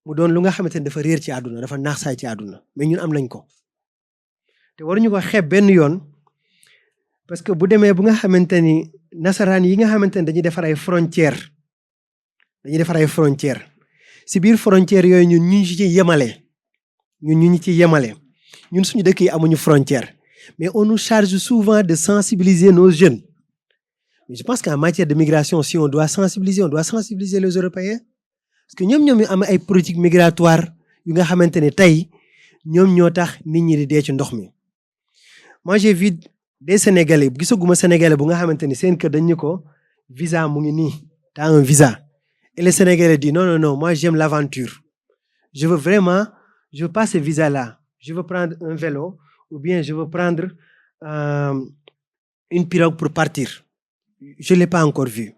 mu doon lu nga xamante ne dafa réer ci àdduna dafa naax saay ci àdduna mais ñun am nañ ko te waruñu ko xeeb benn yoon parce que bu demee bu nga xamante ni nasaraan yi nga xamante ne dañuy defar ay frontières si biir frontières yooyu ñun ñu ci yemale ñun suñu dëkk yi amuñu frontière mais on nous charge souvent de sensibiliser nos jeunes mais je pense qu'en matière de migration si on doit sensibiliser les Européens parce que ñoom ñu am ay politique migratoire yu nga xamante ne tey ñoom ñoo tax nit ñi di dee ci ndox mi moi j'ai vu des Sénégalais gisaguma Sénégalais bu nga xamante ni seen kër dañ ñu ko visa mu ngi nii t'as un visa et les Sénégalais disent non moi j'aime l'aventure je veux pas ce visa là je veux prendre un vélo ou bien je veux prendre une pirogue pour partir je l'ai pas encore vu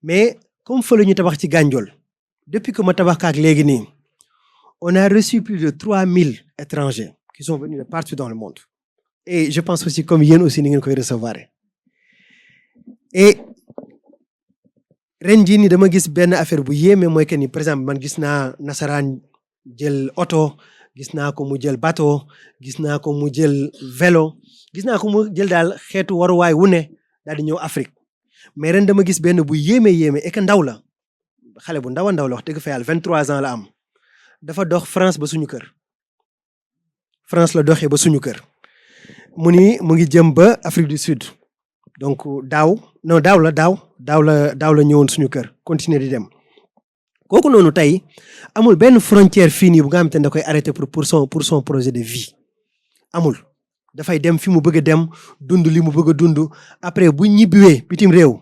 mais comme fa la ñu tabax ci Gandiol depuis que ma tabax kaak léegi nii on a reçu plus de 3000 étrangers qui sont venus de partout dans le monde et je pense aussi comme yéen aussi ni ngeen koy recevoir et ren jii nii dama gis benn affaire bu yéeme mooy que ni par exemple man gis naa nasaraan jël oto gis naa ko mu jël bateau gis naa ko mu jël vélo gis naa ko mu jël daal xeetu waruwaay wu ne daal di ñëw Afrique mais ren dama gis benn bu yéeme et que ndaw la xale bu ndaw a ndaw la wax dëgg fa yàlla 23 ans la am dafa dox France ba suñu kër France la doxee ba suñu kër mu ngi jëm ba Afrique du Sud donc daaw la ñëwoon suñu kër continuer di dem kooku noonu tey amul benn frontière fii nii bu nga xamante ne da koy arrêter pour son projet de vie amul dafay dem fi mu bëgg a dem dund li mu bëgg a dund après bu ñibbiwee bitim réew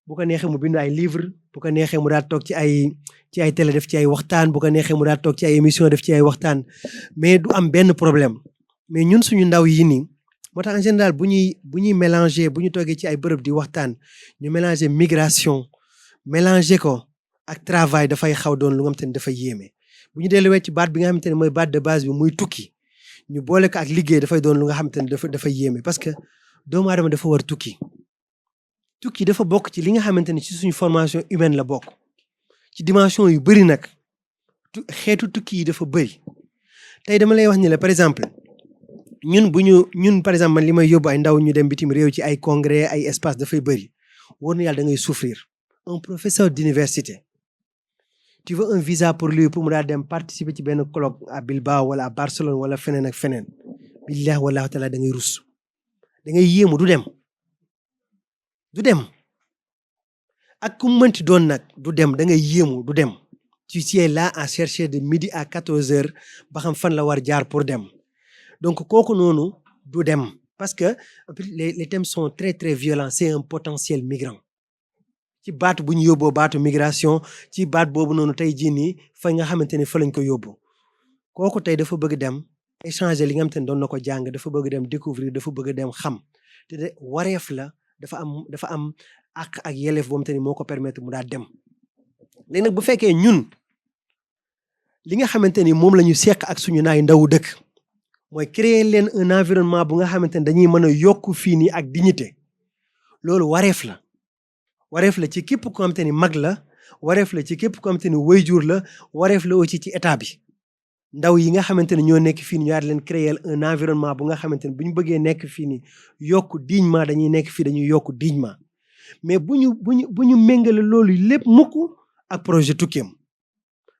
bu ko neexee mu bind ay livre bu ko neexee mu daal toog ci ay télé def ci ay waxtaan bu ko neexee mu daal toog ci ay émission def ci ay waxtaan mais du am benn problème mais ñun suñu ndaw yi nii moo tax en général bu ñuy mélanger bu ñu toogee ci ay bërëb di waxtaan ñu mélanger migration mélanger ko ak travail dafay xaw doon lu nga xamante ne dafay yéeme bu ñu delluwee ci baat bi nga xamante ne mooy baat de base bi muy tukki ñu boole ko ak liggéey dafay doon lu nga xamante ne dafay yéeme parce que doomu aadama dafa war tukki dafa bokk ci li nga xamante ne ci suñu formation humaine la bokk ci dimension yu bëri nag xeetu tukki yi dafa bëri tey dama lay wax ni la par exemple ñun par exemple man li may yóbbu ay ndaw ñu dem bitim réew ci ay congrès ay espace dafay bëri war na yàlla da ngay souffrir un professeur d'université tu veux un visa pour lui pour mu daal dem participer ci benn colloque à Bilbao wala à Barcelone wala feneen ak feneen billahi wallahi taala da ngay rus da ngay yéemu du dem ak ku mënti doon nag du dem da ngay yéemu du dem tu es là à chercher de midi à 14 heures ba xam fan la war jaar pour dem donc kooku noonu du dem parce que les thèmes sont très très violents c'est un potentiel migrant ci baatu bu ñu yóbboo baatu migration ci baat boobu noonu tey jii nii fa nga xamante ne fa lañ ko yóbbu kooku tey dafa bëgg dem échanger li nga xamante ne doon na ko jàng dafa bëgg dem découvrir dafa bëgg dem xam te de wareef la dafa am ak yelleef boo xamante ni moo ko permettre mu daal dem léegi nag bu fekkee ñun li nga xamante ni moom la ñu seq ak suñu naay ndawu dëkk mooy créer leen un environnement bu nga xamante ni dañuy mën a yokk fii nii ak dignité loolu wareef la ci képp ko xamante ni mag la wareef la ci képp ko xamante ni waajur la wareef la aussi ci état bi ndaw yi nga xamante ne ñoo nekk fii nii ñu daal leen créer un environnement bu nga xamante ni bu ñu bëggee nekk fii nii yokk dignement dañuy nekk fii dañuy yokk dignement mais bu ñu méngale loolu lépp mukk ak projet tukkeem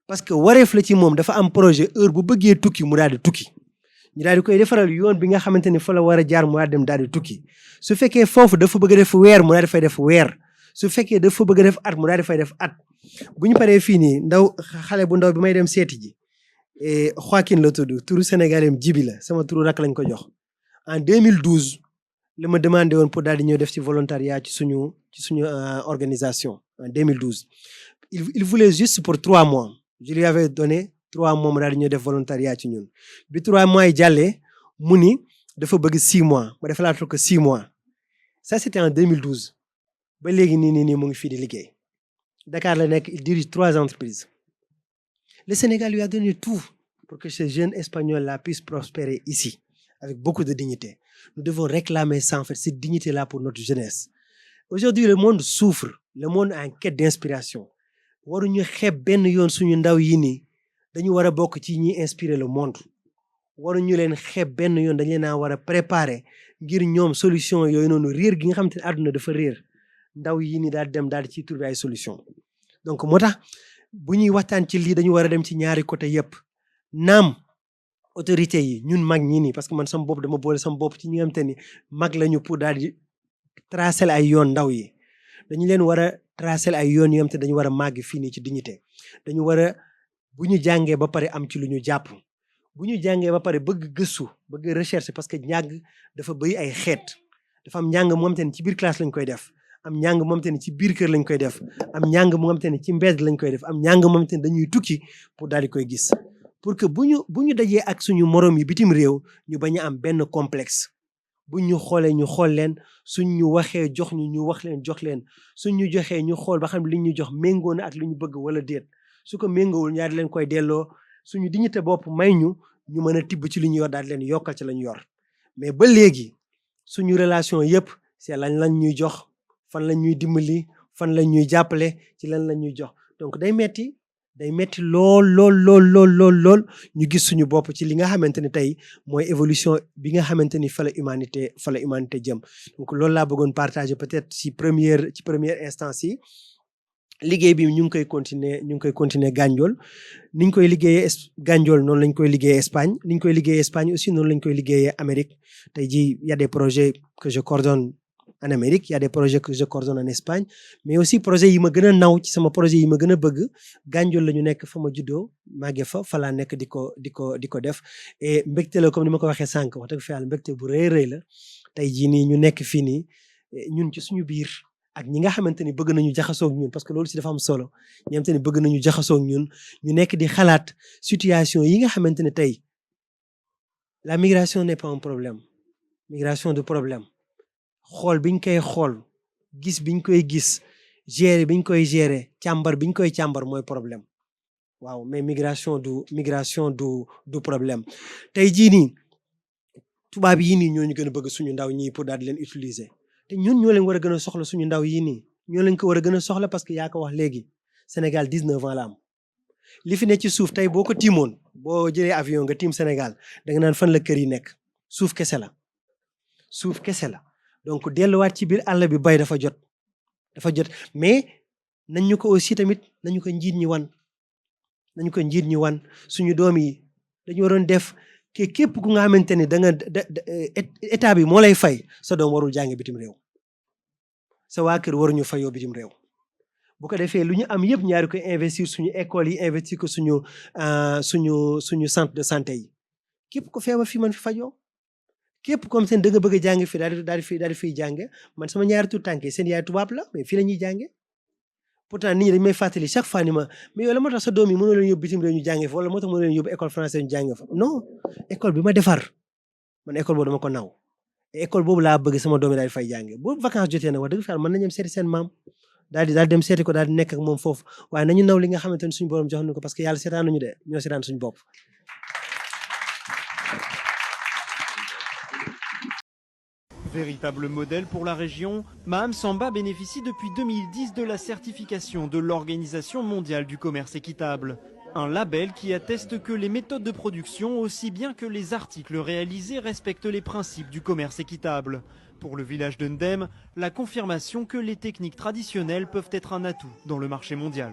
parce que wareef la ci moom dafa am projet heure bu bëggee tukki mu daal di tukki ñu daal di koy defaral yoon bi nga xamante ni fa la war a jaar mu daal dem daal di tukki su fekkee foofu dafa bëgg a def weer mu daal di fay def weer su fekkee dafa bëgg a def at mu daal di fay def at bu ñu paree fii nii xale bu ndaw bi may dem seeti ji Joaquin la tudd turu sénégalais Jibi la sama turu rak lañ ko jox en 2012 la ma demandé woon pour daal di ñëw def ci volontariat ci suñu organisation en 2012 il voulait juste pour 3 mois je lui avais donné 3 mois mu daal di ñëw def volontariat ci ñun bi 3 mois yi jàllee mu ni dafa bëgg 6 mois ma defalaatal ko 6 mois ça c'était en 2012 ba léegi nii mu ngi fii di liggéey Dakar la nekk il dirige 3 entreprises le Sénégal lui a donné tout pour que ce jeune espagnol-là puisse prospérer ici avec beaucoup de dignité nous devons réclamer ça en fait cette dignité-là pour notre jeunesse aujourd'hui le monde souffre le monde est en quête d'inspiration waruñu xeeb benn yoon suñu ndaw yi nii dañu war a bokk ci ñi inspirer le monde waruñu leen xeeb benn yoon dañ leen a war a préparer ngir ñoom solution yooyu noonu réer gi nga xamante ne àdduna dafa réer ndaw yi nii daal dem daal di ciy trouver ay solution donc moo tax bu ñuy waxtaan ci lii dañu war a dem ci ñaari côté yépp naam autorité yi ñun mag ñi nii parce que man sama bopp dama boole sama bopp ci ñi nga xamante ni mag lañu pour daal di tracer ay yoon ndaw yi dañu leen war a tracer ay yoon yoo xamante dañu war a màgg fii nii ci dignité dañu war a bu ñu jàngee ba pare am ci lu ñu jàpp bu ñu jàngee ba pare bëgg gëstu bëgg recherche parce que njàng dafa bëri ay xeet dafa am njàng moo xamante ni ci biir classe lañ koy def am njàng moo xamante ni ci biir kër lañ koy def am njàng moo xamante ni ci mbedd lañ koy def am njàng moo xamante ni dañuy tukki pour daal di koy gis pour que bu ñu dajee ak suñu morom yi bitim réew ñu bañ a am benn complexe bu ñu xoolee ñu xool leen suñ ñu waxee jox ñu wax leen jox leen suñ ñu joxee ñu xool ba xam li ñu jox méngoo na ak li ñu bëgg wala déet su ko méngoowul ñaari leen koy delloo suñu dignité bopp may ñu mën a tibb ci li ñu yor daal di leen yokkal ci la ñu yor mais ba léegi suñu relation yëpp c'est lañ ñuy jox fan lañ ñuy dimbali fan lañ ñuy jàppale ci lan lañ ñuy jox donc day metti lool ñu gis suñu bopp ci li nga xamante ni tey mooy évolution bi nga xamante ni fa la humanité jëm donc loolu laa bëggoon partager peut-être ci première instance yi liggéey bi ñu ngi koy continuer Gandiol niñ koy liggéeyee Gandiol noonu lañ koy liggéeyee Espagne niñ koy liggéeyee Espagne aussi noonu lañ koy liggéeyee Amérique tey jii y a des projets que je coordonne en Amérique il y a des projets que je coordonne en Espagne mais aussi projet yi ma gën a naw ci sama projet yi ma gën a bëgg Gandiol la ñu nekk fa ma juddoo màggee fa laa nekk di ko def et mbégte la comme ni ma ko waxee sànq wax dëgg fa yàlla mbégte bu rëy la tey jii nii ñu nekk fii nii ñun ci suñu biir ak ñi nga xamante ni bëgg nañu jaxasoo ak ñun parce que loolu si dafa am solo ñi nga xamante ni bëgg nañu jaxasoo ak ñun ñu nekk di xalaat situation yi nga xamante ni tey la migration n'est pas un problème migration du problème xool biñ koy xool gis biñ koy gis gérer biñ koy gérer càmbar biñ koy càmbar mooy problème waaw mais migration du problème tey jii nii tubaab yi nii ñoo ñu gën a bëgg suñu ndaw ñii pour daal di leen utiliser te ñun ñoo leen war a gën a soxla suñu ndaw yi nii ñoo leen ko war a gën a soxla parce que yaa ko wax léegi Sénégal 19 ans la am li fi ne ci suuf tey boo ko tiimoon boo jëlee avion nga tiim Sénégal da nga naan fan la kër yi nekk suuf kese la donc delluwaat ci biir àll bi bay dafa jot mais nañ ñu ko aussi tamit nañu ko njiit ñi wan suñu doom yi dañu waroon def képp ku nga xamante ni état bi moo lay fay sa doom warul jànge bitim réew sa waa kër waruñu fayoo bitim réew bu ko defee lu ñu am yëpp ñaari koy investir suñu école yi investir ko suñu centre de santé yi képp ko feebar fi man fi fajoo képp comme seen da nga bëgg a jàng fi daal di fiy jànge man sama ñaari tuut tànk seen yaay tubaab la mais fii la ñuy jànge pourtant nit ñi dañ may fàttali chaque fois ni ma mais yow la moo tax sa doom yi mënoo leen yóbbu bitim réew ñu jànge fa wala moo tax mënoo leen yóbbu école française ñu jànge fa non école bi ma defar man école boobu dama ko naw école boobu laa bëgg sama doom yi daal di fay jànge bu vacances jotee nag wax dëgg fa mën nañu dem seeti seen maam daal di dem seeti ko daal di nekk ak moom foofu waaye nañu naw li nga xamante ne suñu borom jox nañu ko parce que yàlla seetaan nañu de ñoo seetaan suñu bopp. Véritable modèle pour la région, Maham Samba bénéficie depuis 2010 de la certification de l'Organisation mondiale du commerce équitable. Un label qui atteste que les méthodes de production, aussi bien que les articles réalisés, respectent les principes du commerce équitable. Pour le village de Ndem, la confirmation que les techniques traditionnelles peuvent être un atout dans le marché mondial.